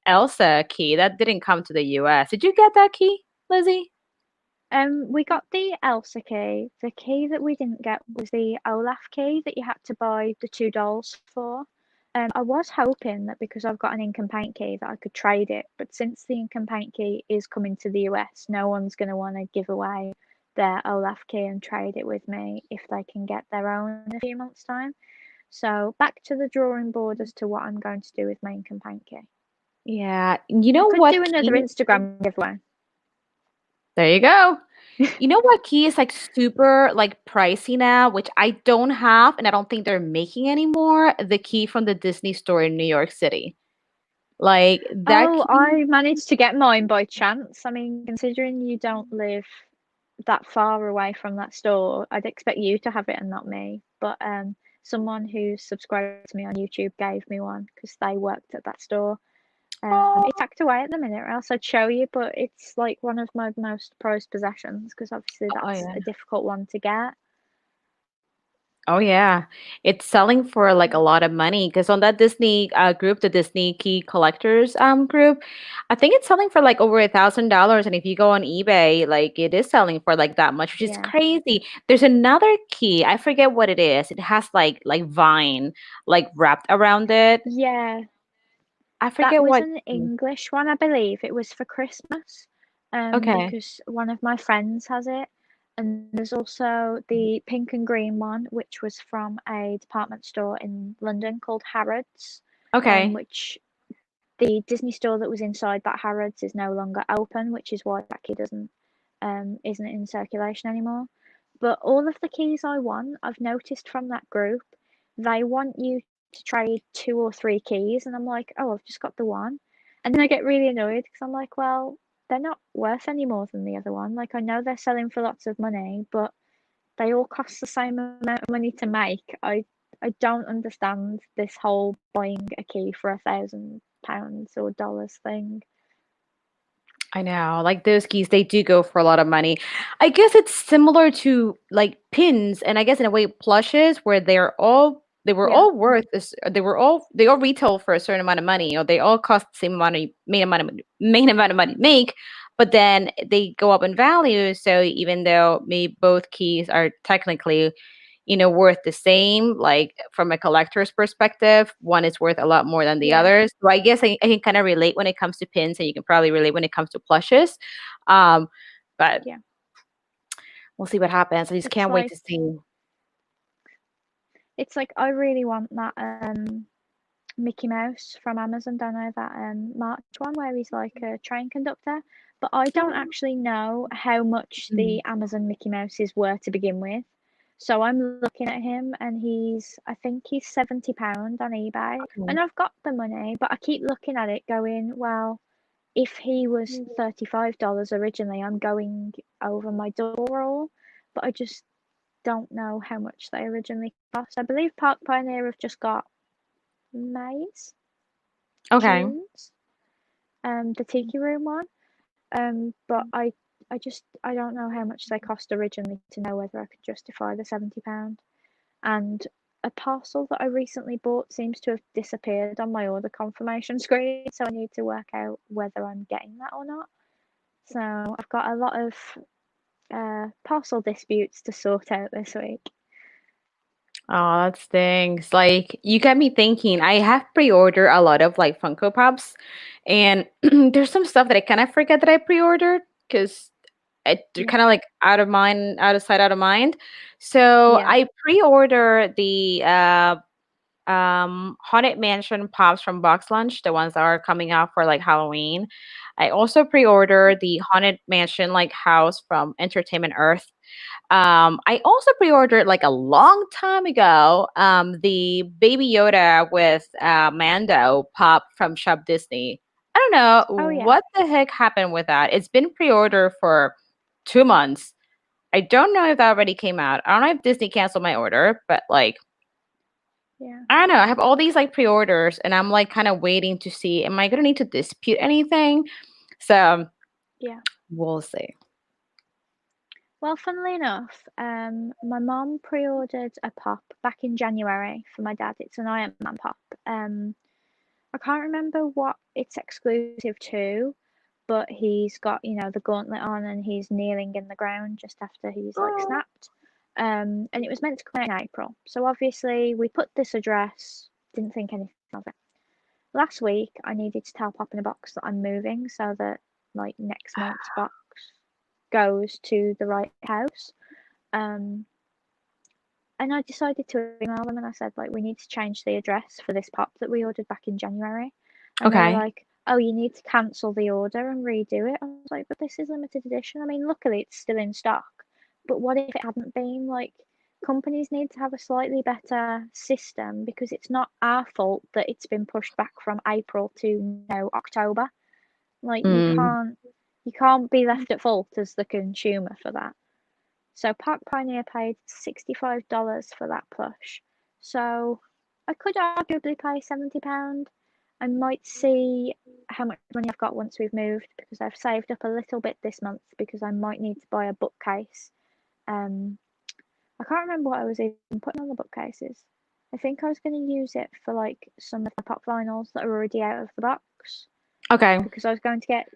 Elsa key. That didn't come to the US. Did you get that key, Lizzie? We got the Elsa key. The key that we didn't get was the Olaf key that you had to buy the two dolls for. I was hoping that because I've got an ink and paint key that I could trade it, but since the ink and paint key is coming to the US, no one's going to want to give away their Olaf key and trade it with me if they can get their own in a few months' time. So back to the drawing board as to what I'm going to do with my ink and paint key. Yeah. You I know could what do another key? Instagram giveaway. There you go. You know what key is like super like pricey now, which I don't have and I don't think they're making anymore? The key from the Disney store in New York City. Like that Oh, key. I managed to get mine by chance. I mean, considering you don't live that far away from that store, I'd expect you to have it and not me. But someone who's subscribed to me on YouTube gave me one because they worked at that store. Oh, It's tucked away at the minute, or else I'd show you, but it's like one of my most prized possessions because obviously oh that's yeah. a difficult one to get. Oh yeah. It's selling for like a Yeah. lot of money because on that Disney group, the Disney Key Collectors group, I think it's selling for like over $1,000. And if you go on eBay, like it is selling for like that much, which is Yeah. crazy. There's another key. I forget what it is. It has like vine like wrapped around it. Yeah. I That forget was what. an English one, I believe. It was for Christmas, Okay. because one of my friends has it. And there's also the pink and green one, which was from a department store in London called Harrods, Okay. which the Disney store that was inside that Harrods is no longer open, which is why that key doesn't isn't in circulation anymore. But all of the keys I want, I've noticed from that group, they want you to trade 2 or 3 keys, and I'm like, oh, I've just got the one, and then I get really annoyed because I'm like, well, they're not worth any more than the other one. Like I know they're selling for lots of money, but they all cost the same amount of money to make. I don't understand this whole buying a key for £1,000 or dollars thing. I know, like those keys, they do go for a lot of money. I guess it's similar to like pins, and I guess in a way plushes, where they were Yeah, all worth this. They all retail for a certain amount of money, or they all cost the same amount of main amount of money to make, but then they go up in value. So even though maybe both keys are technically worth the same, like from a collector's perspective, one is worth a lot more than the yeah, others. So I guess I can kind of relate when it comes to pins, and you can probably relate when it comes to plushes. Um, but yeah. we'll see what happens. I just It's can't wait like to see. it's like I really want that Mickey Mouse from Amazon. Don't know that March one where he's like a train conductor, but I don't actually know how much Mm, the Amazon Mickey Mouses were to begin with. So I'm looking at him, and I think he's £70 on eBay, okay. and I've got the money, but I keep looking at it, going, well, if he was $35 originally, I'm going over my double roll, but I just don't know how much they originally cost. I believe Park Pioneer have just got May's, Okay. June's, the Tiki Room one. But I don't know how much they cost originally to know whether I could justify the £70. And a parcel that I recently bought seems to have disappeared on my order confirmation screen, so I need to work out whether I'm getting that or not. So I've got a lot of parcel disputes to sort out this week. Oh, that stinks. Like you got me thinking. I have pre-ordered a lot of like Funko Pops, and there's some stuff that I kind of forget that I pre-ordered because they're Yeah, kind of like out of mind, out of sight, out of mind. So yeah. I pre-order the Haunted Mansion Pops from Box Lunch, the ones that are coming out for like Halloween. I also pre-order the Haunted Mansion like house from Entertainment Earth. I also pre-ordered like a long time ago the Baby Yoda with Mando pop from Shop Disney. I don't Oh know yeah, what the heck happened with that. It's been pre-ordered for 2 months. I don't know if that already came out. I don't know if Disney canceled my order, but like yeah, I don't know. I have all these like pre-orders, and I'm like kind of waiting to see, am I gonna need to dispute anything? So yeah. we'll see. Well, funnily enough, my mom pre-ordered a pop back in January for my dad. It's an Iron Man pop. Um, I can't remember what it's exclusive to, but he's got, the gauntlet on, and he's kneeling in the ground just after he's like Oh. snapped. And it was meant to come out in April. So obviously we put this address, didn't think anything of it. Last week I needed to tell Pop in a box that I'm moving so that like next month's box goes to the right house. Um, and I decided to email them, and I said, like, we need to change the address for this pop that we ordered back in January. And they were Okay. like, oh, you need to cancel the order and redo it. I was like, but this is limited edition. I mean, luckily it's still in stock. But what if it hadn't been? Like, companies need to have a slightly better system, because it's not our fault that it's been pushed back from April to now October. Like, Mm. you can't be left at fault as the consumer for that. So Park Pioneer paid $65 for that plush. So I could arguably pay £70. I might see how much money I've got once we've moved, because I've saved up a little bit this month, because I might need to buy a bookcase. Um, I can't remember what I was even putting on the bookcases. I think I was going to use it for like some of the pop vinyls that are already out of the box, Okay. because I was going to get,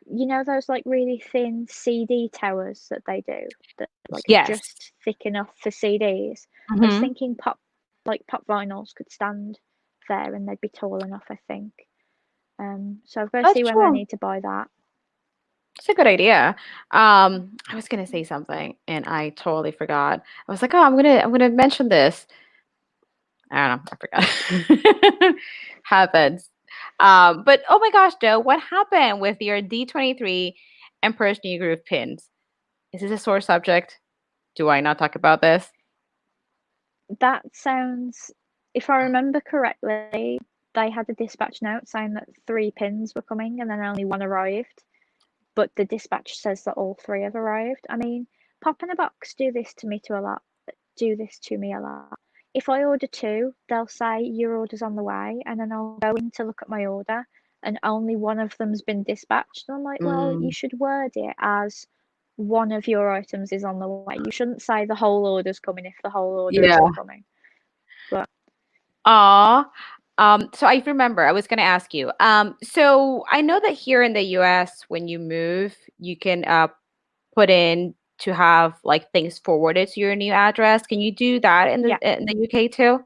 those like really thin CD towers that they do, that like are Yes. just thick enough for CDs. I was Hmm. thinking pop vinyls could stand there, and they'd be tall enough, I think. So I've got to That's see whether I true. need to buy that. It's a good idea. I was gonna say something and I totally forgot. I was like, oh, I'm gonna mention this. I don't know, I forgot. Happens. But oh my gosh, Joe, what happened with your D23 Emperor's New Groove pins? Is this a sore subject? Do I not talk about this? That sounds, if I remember correctly, they had a dispatch note saying that 3 pins were coming and then only one arrived. But the dispatch says that all 3 have arrived. I mean, Pop in a Box do this to me a lot. If I order 2, they'll say your order's on the way, and then I'll go in to look at my order, and only one of them's been dispatched. And I'm like, well, you Mm, should word it as one of your items is on the way. You shouldn't say the whole order's coming if the whole order yeah. isn't coming. But Aw. So I remember I was gonna ask you. So I know that here in the US, when you move, you can put in to have like things forwarded to your new address. Can you do that yeah, in the UK too?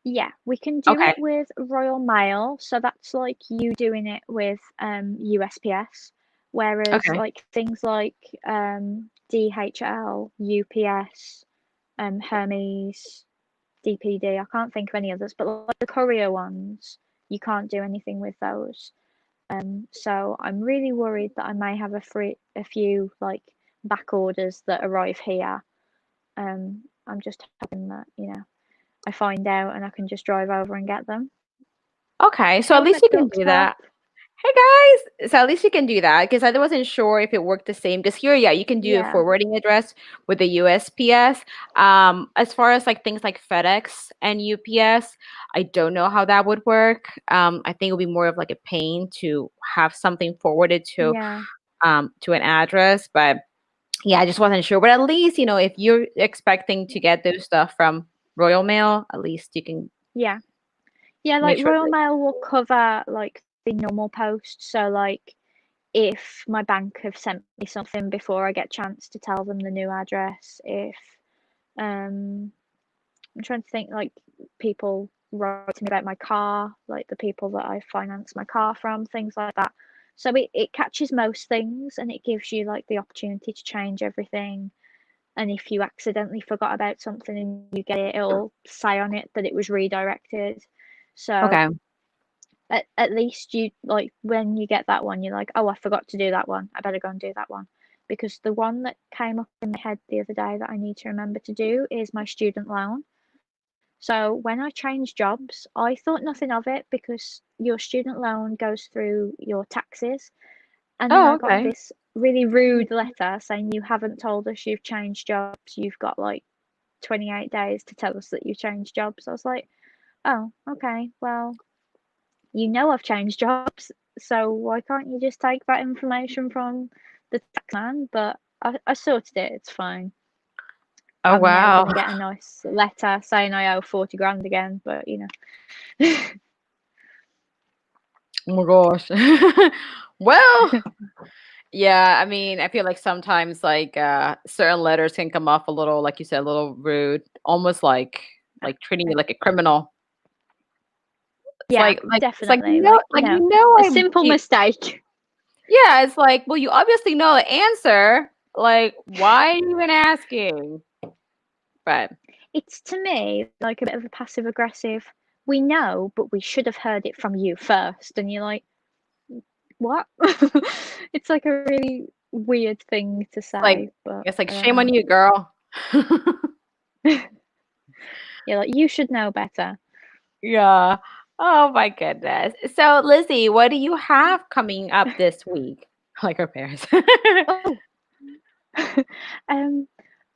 yeah, we can do Okay. it with Royal Mail. So that's like you doing it with USPS. Whereas Okay. like things like DHL, UPS, Hermes, DPD, I can't think of any others, but like the courier ones, you can't do anything with those. So I'm really worried that I may have a few like back orders that arrive here. I'm just hoping that, I find out and I can just drive over and get them. Okay. So at Helmet least you can Duck do Pop. that. Hey guys. So at least you can do that because I wasn't sure if it worked the same. Because here, yeah, you can do a Yeah, forwarding address with the USPS. As far as like things like FedEx and UPS, I don't know how that would work. I think it would be more of like a pain to have something forwarded yeah, to an address, but yeah, I just wasn't sure. But at least, if you're expecting to get those stuff from Royal Mail, at least you can yeah. Yeah, make like sure Royal that. Mail will cover like the normal post. So like if my bank have sent me something before I get chance to tell them the new address, if um I'm trying to think like people write to me about my car, like the people that I finance my car from, things like that. So it catches most things and it gives you like the opportunity to change everything. And if you accidentally forgot about something and you get it, it'll say on it that it was redirected. So Okay. at least you like when you get that one, you're like, oh, I forgot to do that one. I better go and do that one. Because the one that came up in my head the other day that I need to remember to do is my student loan. So when I changed jobs, I thought nothing of it because your student loan goes through your taxes. And then Oh, I got okay. this really rude letter saying you haven't told us you've changed jobs. You've got like 28 days to tell us that you've changed jobs. I was like, oh, okay, well, I've changed jobs, so why can't you just take that information from the tax man? But I sorted it, it's fine. Oh, I'm now wow. going to get a nice letter saying I owe 40 grand again, but Oh my gosh. Well, yeah, I mean, I feel like sometimes like certain letters can come off a little, like you said, a little rude, almost like treating you like a criminal. It's yeah, it's like definitely. Like, a I simple mistake. yeah, it's like, well, you obviously know the answer. Like, why are you even asking? But It's to me like a bit of a passive aggressive. We know, but we should have heard it from you first. And you're like, what? It's like a really weird thing to like say, but it's like I don't shame on know. you, girl. You're like, you should know better. Yeah. Oh my goodness. So, Lizzie, what do you have coming up this week? Like our parents. Oh, um,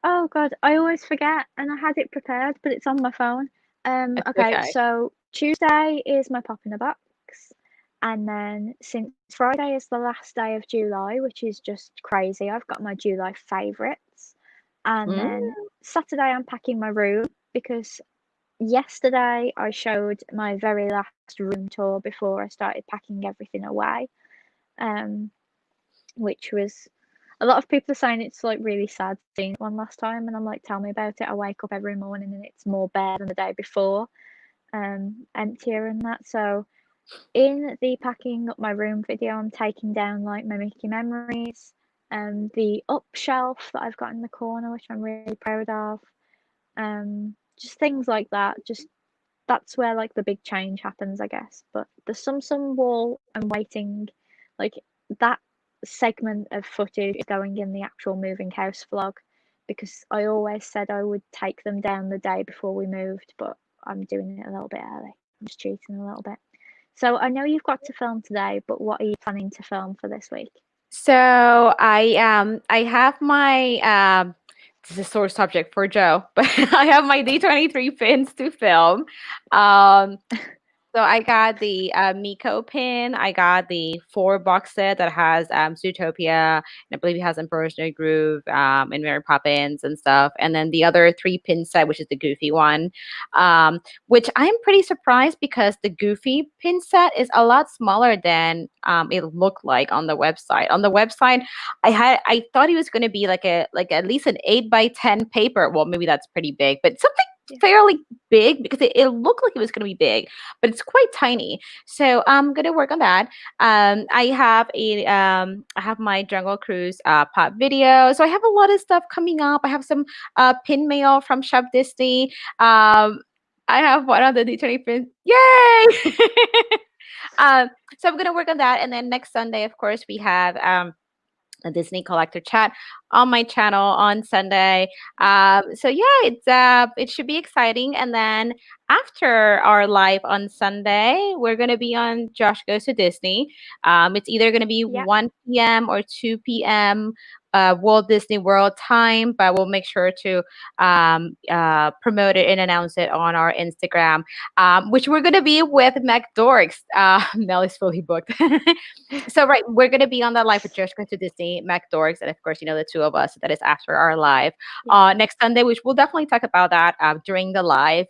oh God, I always forget, and I had it prepared, but it's on my phone. It's Okay, okay. so Tuesday is my pop in a box, and then since Friday is the last day of July, which is just crazy, I've got my July favourites, and Mm, then Saturday I'm packing my room because yesterday I showed my very last room tour before I started packing everything away. Um, which was a lot of people are saying it's like really sad seeing it one last time, and I'm like, tell me about it. I wake up every morning and it's more bare than the day before, emptier and that. So in the packing up my room video, I'm taking down like my Mickey memories, the up shelf that I've got in the corner, which I'm really proud of, just things like that. Just that's where like the big change happens, I guess. But the Sum Sum wall, I'm waiting, like that segment of footage is going in the actual moving house vlog because I always said I would take them down the day before we moved, but I'm doing it a little bit early. I'm just cheating a little bit. So I know you've got to film today, but what are you planning to film for this week? So I have my this is a sore subject for Joe, but I have my D23 pins to film. Um So I got the Miko pin. I got the 4 box set that has Zootopia, and I believe it has Emperor's New Groove, and Mary Poppins and stuff. And then the other 3 pin set, which is the Goofy one, which I'm pretty surprised because the Goofy pin set is a lot smaller than it looked like on the website. On the website, I thought it was going to be like at least an 8 by 10 paper. Well, maybe that's pretty big, but something Yeah. fairly big because it looked like it was going to be big, but it's quite tiny. So I'm gonna work on that. I have my Jungle Cruise pop video. So I have a lot of stuff coming up. I have some pin mail from Shop Disney. I have one of the D20 pins. Yay! So I'm gonna work on that, and then next Sunday, of course, we have a Disney collector chat on my channel on Sunday. So yeah, it should be exciting. And then after our live on Sunday, we're gonna be on Josh Goes to Disney. It's either gonna be Yep. 1 p.m. or 2 p.m. Walt Disney World time, but we'll make sure to promote it and announce it on our Instagram, which we're gonna be with McDorks. Mel is fully booked. So right, we're gonna be on that live with Josh Goes to Disney, McDorks, and of course, the two of us. That is after our live Yeah. next Sunday, which we'll definitely talk about that during the live.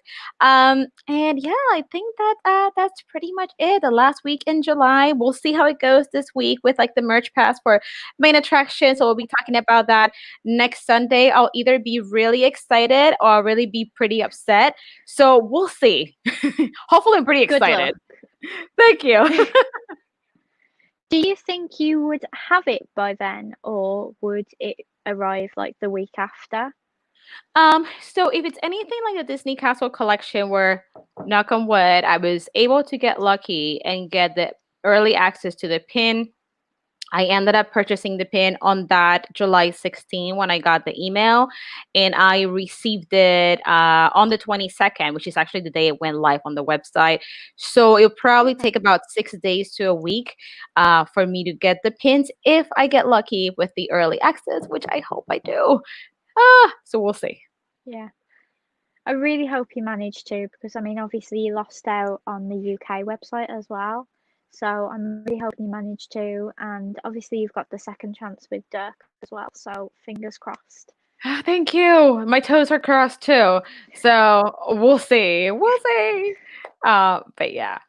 And yeah, I think that that's pretty much it. The last week in July, we'll see how it goes this week with like the merch pass for main attraction. So we'll be talking about that next Sunday. I'll either be really excited or I'll really be pretty upset. So we'll see. Hopefully, I'm pretty Good excited. luck. Thank you. Do you think you would have it by then, or would it arrive like the week after? So if it's anything like the Disney Castle collection where, knock on wood, I was able to get lucky and get the early access to the pin, I ended up purchasing the pin on that July 16 when I got the email, and I received it on the 22nd, which is actually the day it went live on the website. So it'll probably Okay. take about 6 days to a week for me to get the pins if I get lucky with the early access, which I hope I do. So we'll see. Yeah. I really hope you managed to, because I mean, obviously you lost out on the UK website as well. So I'm really hoping you managed to, and obviously you've got the second chance with Dirk as well. So fingers crossed. Thank you. My toes are crossed too. So we'll see. We'll see. But yeah.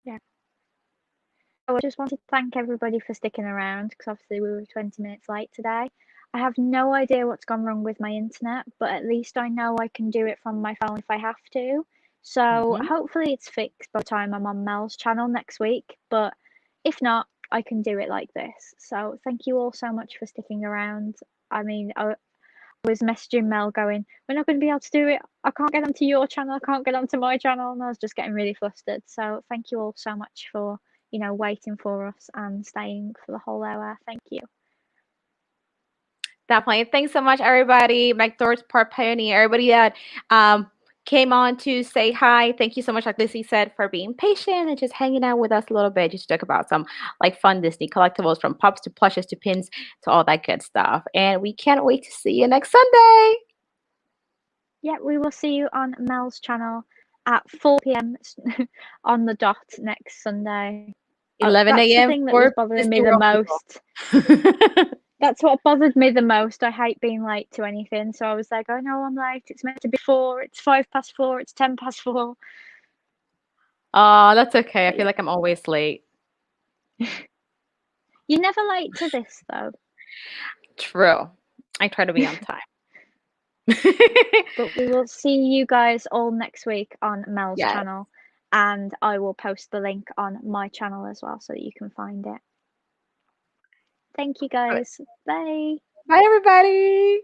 Yeah. So I just wanted to thank everybody for sticking around because obviously we were 20 minutes late today. I have no idea what's gone wrong with my internet, but at least I know I can do it from my phone if I have to. So Mhm. hopefully it's fixed by the time I'm on Mel's channel next week. But if not, I can do it like this. So thank you all so much for sticking around. I mean, I was messaging Mel going, "We're not going to be able to do it. I can't get onto your channel. I can't get onto my channel." And I was just getting really flustered. So thank you all so much for, waiting for us and staying for the whole hour. Thank you. Definitely. Thanks so much, everybody. McDort's Part Pioneer, everybody that came on to say hi. Thank you so much, like Lizzie said, for being patient and just hanging out with us a little bit, just to talk about some like fun Disney collectibles from pops to plushes to pins to all that good stuff. And we can't wait to see you next Sunday. Yeah, we will see you on Mel's channel at 4 p.m. on the dot next Sunday. 11 That's the a.m. thing that was for bothering Disney me the World people. most. That's what bothered me the most. I hate being late to anything. So I was like, "Oh no, I'm late. It's meant to be 4. It's 4:05. It's 4:10." Oh, that's okay. I But feel yeah, like I'm always late. you're never late to this though. True. I try to be on time. But we will see you guys all next week on Mel's Yes. channel. and I will post the link on my channel as well so that you can find it. Thank you All right. guys. Bye. Bye, everybody.